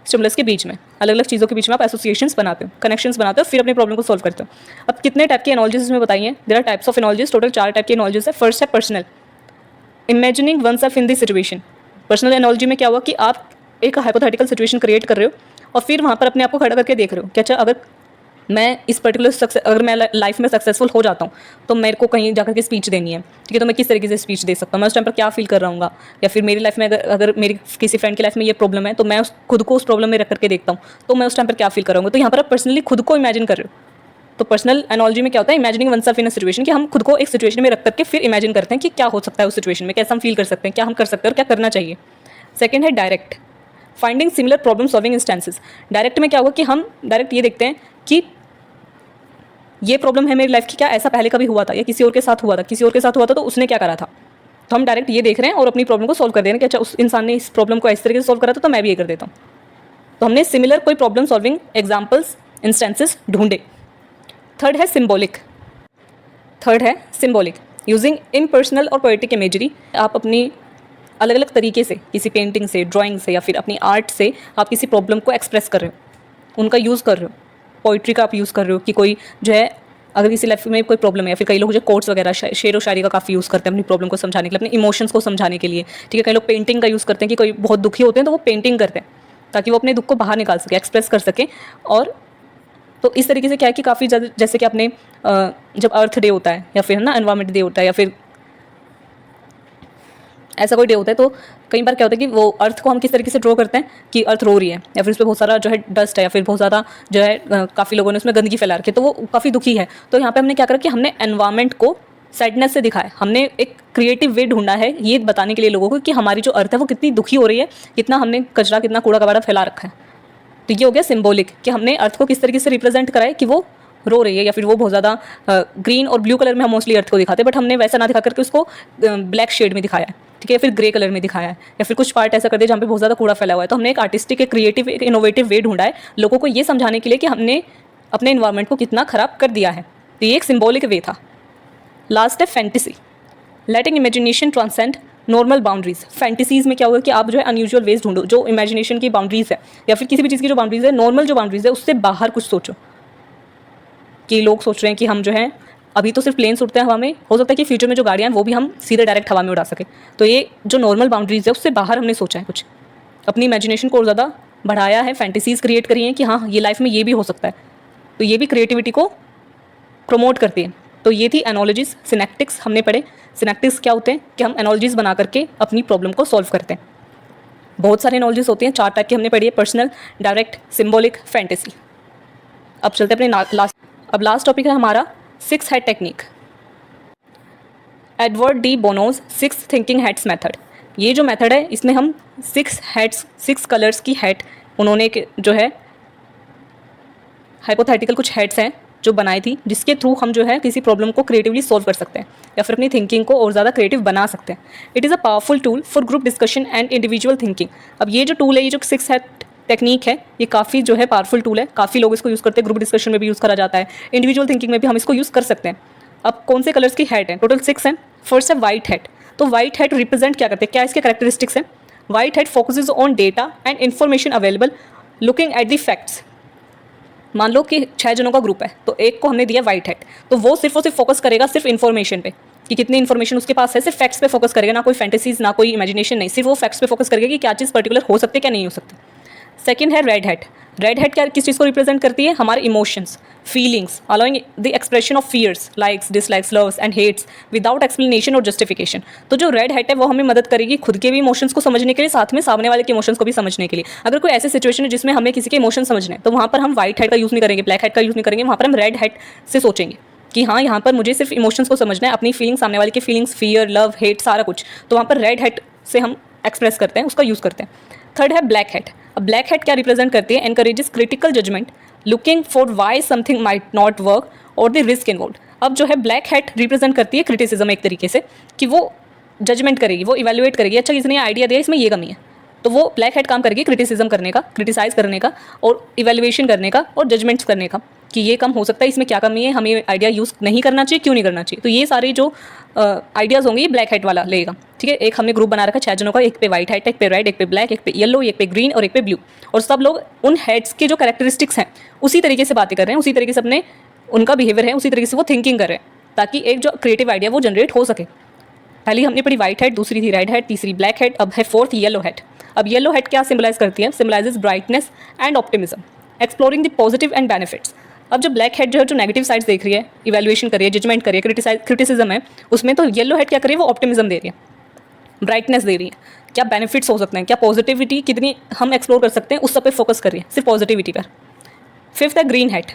स्टिमुलस के बीच में, अलग अलग चीज़ों के बीच में आप एसोसिएशंस बनाते हो, कनेक्शंस बनाते हो, फिर अपनी प्रॉब्लम को सॉल्व करते हो। अब कितने टाइप की एनालॉजीज इसमें बताइए? There are types of analogies, total 4 type की एनालॉजीज है। फर्स्ट है personal, imagining oneself in this situation. Personal analogy में क्या हुआ कि आप एक हाइपोथेटिकल सिचुएशन क्रिएट कर रहे हो और फिर वहाँ पर अपने आप को खड़ा करके देख रहे हो कि अच्छा अगर मैं इस पर्टिकुलर अगर मैं लाइफ में सक्सेसफुल हो जाता हूँ तो मेरे को कहीं जाकर के स्पीच देनी है, ठीक है, तो मैं किस तरीके से स्पीच दे सकता हूँ, मैं उस टाइम पर क्या फील कर रहा हूँ, या फिर मेरी लाइफ में अगर मेरी किसी फ्रेंड की लाइफ में ये प्रॉब्लम है तो मैं खुद को उस प्रॉब्लम में रख करके देखता हूँ तो मैं उस टाइम पर क्या फील कर रहा हूँ। तो यहाँ पर आप पर्सनली खुद को इमेजिन कर रहे हो। तो पर्सनल एनालॉजी में क्या होता है? Imagining oneself in a situation, कि हम खुद को एक सिचुएशन में रख करके फिर इमेजिन करते हैं कि क्या हो सकता है उस सिचुएशन में, कैसा हम फील कर सकते हैं, क्या हम कर सकते हैं और क्या करना चाहिए। सेकंड है direct, finding similar problem solving instances. Direct में क्या होगा कि हम डायरेक्ट ये देखते हैं कि ये प्रॉब्लम है मेरी लाइफ की, क्या ऐसा पहले कभी हुआ था या किसी और के साथ हुआ था, किसी और के साथ हुआ था तो उसने क्या करा था, तो हम डायरेक्ट ये देख रहे हैं और अपनी प्रॉब्लम को सॉल्व कर दे रहे हैं कि अच्छा उस इंसान ने इस प्रॉब्लम को इस तरीके से सॉल्व करा था तो मैं भी ये कर देता हूँ। तो हमने सिमिलर कोई प्रॉब्लम सॉल्विंग एग्जाम्पल्स इंस्टेंसेस ढूंढे। थर्ड है सिम्बॉलिक यूजिंग इम्पर्सनल और पोएटिक इमेजरी। आप अपनी अलग अलग तरीके से किसी पेंटिंग से, ड्राइंग से या फिर अपनी आर्ट से आप किसी प्रॉब्लम को एक्सप्रेस कर रहे हो, उनका यूज़ कर रहे हो। पोइट्री का आप यूज़ कर रहे हो कि कोई जो है अगर किसी लाइफ में कोई प्रॉब्लम है, या फिर कई लोग जो कोट्स वगैरह शेर व शायरी का काफ़ी यूज़ करते हैं अपनी प्रॉब्लम को समझाने के लिए, अपने इमोशंस को समझाने के लिए। ठीक है, कई लोग पेंटिंग का यूज़ करते हैं कि कोई बहुत दुखी होते हैं तो वो पेंटिंग करते हैं ताकि वो अपने दुख को बाहर निकाल सके, एक्सप्रेस कर सके। और तो इस तरीके से क्या है कि काफ़ी ज़्यादा, जैसे कि आपने जब अर्थ डे होता है या फिर ना एनवायरमेंट डे होता है या फिर ऐसा कोई डे होता है, तो कई बार क्या होता है कि वो अर्थ को हम किस तरीके से ड्रॉ करते हैं कि अर्थ रो रही है या फिर उस पर बहुत सारा जो है डस्ट है या फिर बहुत ज़्यादा जो है काफ़ी लोगों ने उसमें गंदगी फैला रखी है, तो वो काफ़ी दुखी है। तो यहाँ पे हमने क्या करा कि हमने एनवायरमेंट को सैडनेस से दिखाया। हमने एक क्रिएटिव वे ढूंढा है ये बताने के लिए लोगों को कि हमारी जो अर्थ है वो कितनी दुखी हो रही है, कितना हमने कचरा, कितना कूड़ा कबाड़ा फैला रखा है। तो ये हो गया सिम्बॉलिक कि हमने अर्थ को किस तरीके से रिप्रेजेंट करा है कि वो रो रही है या फिर वो बहुत ज़्यादा ग्रीन और ब्लू कलर में हम मोस्टली अर्थ को दिखाते हैं, बट हमने वैसा ना दिखा करके उसको ब्लैक शेड में दिखाया है। ठीक है, या फिर ग्रे कलर में दिखाया है, या फिर कुछ पार्ट ऐसा कर दिया जहाँ पे बहुत ज़्यादा कूड़ा फैला हुआ है। तो हमने एक आर्टिस्टिक, एक क्रिएटिव, एक इनोवेटिव वे ढूंढा है लोगों को ये समझाने के लिए कि हमने अपने इन्वायरमेंट को कितना ख़राब कर दिया है। तो ये एक सिम्बॉलिक वे था। लास्ट है fantasy, letting imagination transcend normal boundaries. Fantasies में क्या होगा कि आप जो है अनयूजुअल वेज ढूंढो, जो इमेजिनेशन की बाउंड्रीज है या फिर किसी भी चीज़ की जो बाउंड्रीज है, नॉर्मल जो बाउंड्रीज है उससे बाहर कुछ सोचो। कि लोग सोच रहे हैं कि हम जो है अभी तो सिर्फ प्लेन्स उड़ते हैं हवा में, हो सकता है कि फ्यूचर में जो गाड़ियाँ हैं वो भी हम सीधे डायरेक्ट हवा में उड़ा सके। तो ये जो नॉर्मल बाउंड्रीज है उससे बाहर हमने सोचा है कुछ, अपनी इमेजिनेशन को और ज़्यादा बढ़ाया है, फैंटेसीज़ क्रिएट करी हैं कि हाँ ये लाइफ में ये भी हो सकता है। तो ये भी क्रिएटिविटी को प्रमोट करती है। तो ये थी एनोलॉजीज। सिनेप्टिक्स हमने पढ़े। सिनेप्टिक्स क्या होते हैं कि हम एनोलॉजीज बना करके अपनी प्रॉब्लम को सॉल्व करते हैं। बहुत सारे एनोलॉजीज होती हैं, 4 टाइप की हमने पढ़ी है, पर्सनल, डायरेक्ट, सिम्बॉलिक, फैंटेसी। अब चलते हैं अपने लास्ट टॉपिक है हमारा 6 head technique, Edward de Bono's 6 thinking heads method. ये जो मेथड है इसमें हम 6 हेड्स, 6 कलर्स की हेड उन्होंने जो है हाइपोथेटिकल कुछ हेड्स हैं जो बनाई थी, जिसके थ्रू हम जो है किसी प्रॉब्लम को क्रिएटिवली सॉल्व कर सकते हैं या फिर अपनी थिंकिंग को और ज़्यादा क्रिएटिव बना सकते हैं। It is a powerful tool for group discussion and individual thinking. अब ये जो टूल है, ये जो 6 हेड टेक्निक है, ये काफ़ी जो है पावरफुल टूल है, काफ़ी लोग इसको यूज़ करते हैं, ग्रुप डिस्कशन में भी यूज़ करा जाता है, इंडिविजुअल थिंकिंग में भी हम इसको यूज़ कर सकते हैं। अब कौन से कलर्स की हेड हैं? टोटल 6 हैं। फर्स्ट है वाइट हेड। तो वाइट हेड रिप्रेजेंट क्या करते हैं, क्या इसके कैरेक्टरिस्टिक्स हैं? White head focuses on data and information available looking at the facts. मान लो कि 6 जनों का ग्रुप है, तो एक को हमने दिया वाइट हेड, तो वो सिर्फ और सिर्फ फोकस करेगा सिर्फ इन्फॉर्मेशन पे कि कितनी इन्फॉर्मेशन उसके पास है, सिर्फ फैक्ट्स पे फोकस करेगा, ना कोई फैंटेसीज, ना कोई इमेजिनेशन, नहीं, सिर्फ वो फैक्ट्स पे फोकस करेगा कि क्या चीज़ पर्टिकुलर हो सकती है, क्या नहीं हो सकती। सेकंड है रेड हेड। रेड हेड क्या, किस चीज़ को रिप्रेजेंट करती है? हमारे emotions, feelings, allowing the expression of fears, likes, dislikes, loves and hates without explanation और जस्टिफिकेशन। तो जो रेड हेड है वो हमें मदद करेगी खुद के भी इमोशंस को समझने के लिए, साथ में सामने वाले के इमोशंस को भी समझने के लिए। अगर कोई ऐसी सिचुएशन है जिसमें हमें किसी के इमोशन समझने हैं, तो वहाँ पर हम व्हाइट हेड का यूज़ नहीं करेंगे, ब्लैक हेड का यूज़ नहीं करेंगे, वहाँ पर हम रेड हेड से सोचेंगे कि हाँ यहाँ पर मुझे सिर्फ इमोशंस को समझना है, अपनी फीलिंग्स, सामने वाले की फीलिंग्स, फियर, लव, हेट, सारा कुछ। तो वहाँ पर रेड हेड से हम एक्सप्रेस करते हैं, उसका यूज़ करते हैं। थर्ड है ब्लैक हेड। अब ब्लैक हेड क्या रिप्रेजेंट करती है? Encourages critical judgement, looking for why something might not work और द रिस्क इन्वॉल्व। अब जो है ब्लैक हेड रिप्रेजेंट करती है क्रिटिसिज्म, एक तरीके से कि वो जजमेंट करेगी, वो इवेल्युएट करेगी, अच्छा इसने आइडिया दिया, इसमें ये कमी है, तो वो ब्लैक हेड काम करेगी क्रिटिसिज्म करने का, क्रिटिसाइज करने का और इवेल्युएशन करने का और जजमेंट्स करने का कि ये कम हो सकता है, इसमें क्या कमी है, हमें आइडिया यूज़ नहीं करना चाहिए, क्यों नहीं करना चाहिए। तो ये सारे जो आइडियाज़ होंगे ये ब्लैक हेड वाला लेगा। ठीक है, एक हमने ग्रुप बना रखा 6 जनों का, एक पे वाइट हेड, एक पे रेड, एक पे ब्लैक, एक पे येलो, एक पे ग्रीन और एक पे ब्लू, और सब लोग उन हेड्स के जो कैरेक्टरिस्टिक्स हैं उसी तरीके से बातें कर रहे हैं, उसी तरीके से अपने उनका बिहेवियर है, उसी तरीके से वो थिंकिंग कर रहे हैं, ताकि एक जो क्रिएटिव आइडिया वो जनरेट हो सके। पहली हमने पढ़ी वाइट हेड, दूसरी थी रेड हेड, तीसरी ब्लैक हेड, अब है फोर्थ येलो हेड। अब येलो हेड क्या सिंबलाइज करती है? Symbolizes brightness and optimism, exploring the positive and benefits. अब जो ब्लैक हेड जो है जो नेगेटिव साइड्स देख रही है, इवैल्यूएशन कर रही है, जजमेंट कर रही है, क्रिटिसिज्म है उसमें, तो येलो हेड क्या कर रही है? वो ऑप्टिमिज्म दे रही है, ब्राइटनेस दे रही है, क्या बेनिफिट्स हो सकते हैं, क्या पॉजिटिविटी कितनी हम एक्सप्लोर कर सकते हैं, उस सब पे फोकस कर रही है, सिर्फ पॉजिटिविटी पर। फिफ्थ है green head.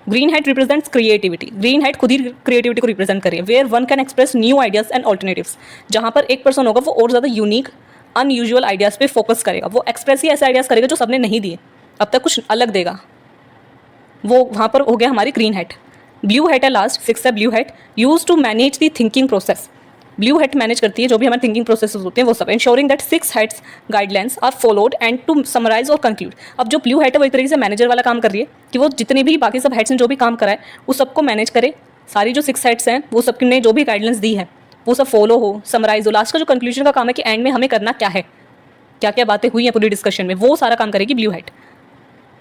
Green head represents creativity. Green head खुद ही क्रिएटिविटी को रिप्रेजेंट कर रही है, where one can express new ideas and alternatives. जहाँ पर एक पर्सन होगा वो और ज़्यादा यूनिक, अनयूजुअल आइडियाज़ पे फोकस करेगा, वो एक्सप्रेस ही ऐसे आइडियाज़ करेगा जो सबने नहीं दिए, अब तक कुछ अलग देगा, वो वहाँ पर हो गया हमारी ग्रीन हेड। ब्लू हेड है लास्ट, सिक्स है blue head, use to manage the thinking process. Blue head manage करती है जो भी हमारे थिंकिंग प्रोसेसेस होते हैं वो सब, ensuring that 6 heads guidelines are followed and to summarise और कंक्लूड। अब जो ब्लू हेड है वो एक तरीके से मैनेजर वाला काम कर रही है कि वो जितने भी बाकी सब हेड्स ने जो भी काम करा है वो सबको मैनेज करे, सारी जो 6 हेड्स हैं वो सबने जो भी गाइडलाइंस दी है वो सब फॉलो हो, समराइज हो। लास्ट का जो कंक्लूजन का काम है कि एंड में हमें करना क्या है, क्या क्या बातें हुई हैं पूरी डिस्कशन में, वो सारा काम करेगी ब्लू हेड।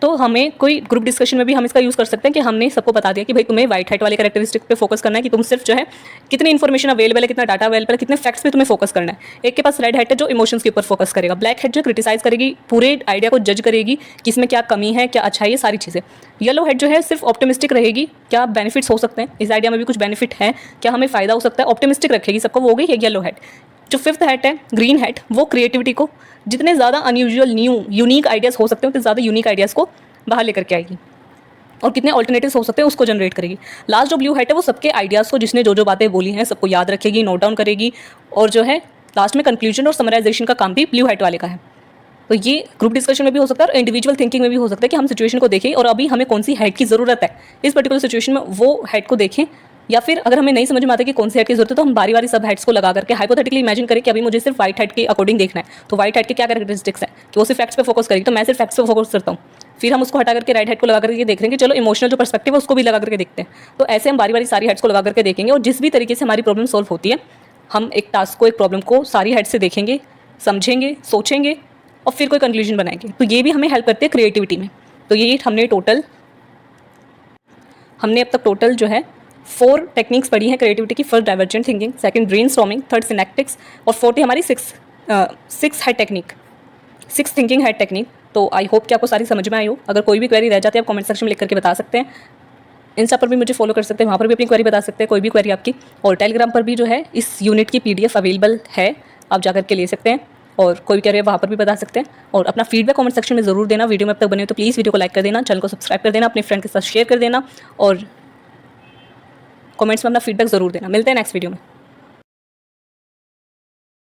तो हमें कोई ग्रुप डिस्कशन में भी हम इसका यूज़ कर सकते हैं कि हमने सबको बता दिया कि भाई तुम्हें व्हाइट हेड वाले कैरेक्टरिस्टिक पे फोकस करना है, कि तुम सिर्फ जो है कितनी इन्फॉर्मेशन अवेलेबल है, कितना डाटा अवेलेबल है, कितने फैक्ट्स पे तुम्हें फोकस करना है। एक के पास रेड हेड है जो इमोशंस के ऊपर फोकस करेगा, ब्लैक हेड जो क्रिटिसाइज करेगी, पूरे आइडिया को जज करेगी कि इसमें क्या कमी है, क्या अच्छा है, ये सारी चीज़ें। येलो हेड जो है सिर्फ ऑप्टिमिस्टिक रहेगी, क्या बेनिफिट्स हो सकते हैं, इस आइडिया में भी कुछ बेनिफिट है, क्या हमें फ़ायदा हो सकता है, ऑप्टिमिस्टिक रखेगी सबको, वो हो गई येलो हेड। जो फिफ्थ हेड है ग्रीन हेड, वो क्रिएटिविटी को, जितने ज़्यादा अनयूजुअल न्यू यूनिक आइडियाज़ हो सकते हैं उतने ज़्यादा यूनिक आइडियाज़ को बाहर लेकर के आएगी और कितने ऑल्टरनेटिव्स हो सकते हैं उसको जनरेट करेगी। लास्ट जो ब्लू हेड है वो सबके आइडियाज़ को, जिसने जो जो बातें बोली हैं सबको याद रखेगी, नोट डाउन करेगी, और जो है लास्ट में कंक्लूजन और समराइजेशन का काम भी ब्लू हेड वाले का है। तो ये ग्रुप डिस्कशन में भी हो सकता है और इंडिविजुअल थिंकिंग में भी हो सकता है कि हम सिचुएशन को देखें और अभी हमें कौन सी हेड की ज़रूरत है इस पर्टिकुलर सिचुएशन में, वो हेड को देखें। या फिर अगर हमें नहीं समझ में आता कि कौन सी हेड की जरूरत है तो हम बारी बारी सब हेड्स को लगा करके हाइपोथेटिकली इमेजिन करें कि अभी मुझे सिर्फ व्हाइट हेड के अकॉर्डिंग देखना है, तो व्हाइट हेड के क्या कैरेक्टरिस्टिक्स हैं कि वो सिर्फ फैक्ट्स पे फोकस करेगी, तो मैं सिर्फ फैक्ट्स पे फोकस करता हूँ। फिर हम उसको हटा करके रेड हेड को लगा करके देख रहे हैं कि चलो इमोशनल जो पर्सपेक्टिव है उसको भी लगा करके देखते हैं। तो ऐसे हम बारी बारी सारी हेड्स को लगा करके देखेंगे और जिस भी तरीके से हमारी प्रॉब्लम सॉल्व होती है हम एक टास्क को, एक प्रॉब्लम को सारी हेड से देखेंगे, समझेंगे, सोचेंगे और फिर कोई कंक्लूजन बनाएंगे। तो ये भी हमें हेल्प करती है क्रिएटिविटी में। तो ये हमने अब तक टोटल जो है 4 टेक्निक्स पढ़ी हैं क्रिएटिविटी की। First divergent thinking, second brainstorming, third synectics और फोर्थ है हमारी six head technique, 6 thinking head technique. तो आई होप कि आपको सारी समझ में आई हो। अगर कोई भी क्वेरी रह जाती है आप कमेंट सेक्शन में लिख करके बता सकते हैं। इंस्टा पर भी मुझे फॉलो कर सकते हैं, वहाँ पर भी अपनी क्वेरी बता सकते हैं, कोई भी क्वेरी आपकी। और टेलीग्राम पर भी जो है इस यूनिट की PDF अवेलेबल है, आप जा करके ले सकते हैं और कोई भी क्वेरी वहाँ पर भी बता सकते हैं। और अपना फीडबैक कमेंट सेक्शन में ज़रूर देना। वीडियो में अब तक बने हो तो प्लीज़ वीडियो को लाइक कर देना, चैनल को सब्सक्राइब कर देना, अपने फ्रेंड के साथ शेयर कर देना और कमेंट्स में अपना फीडबैक ज़रूर देना। मिलते हैं नेक्स्ट वीडियो में।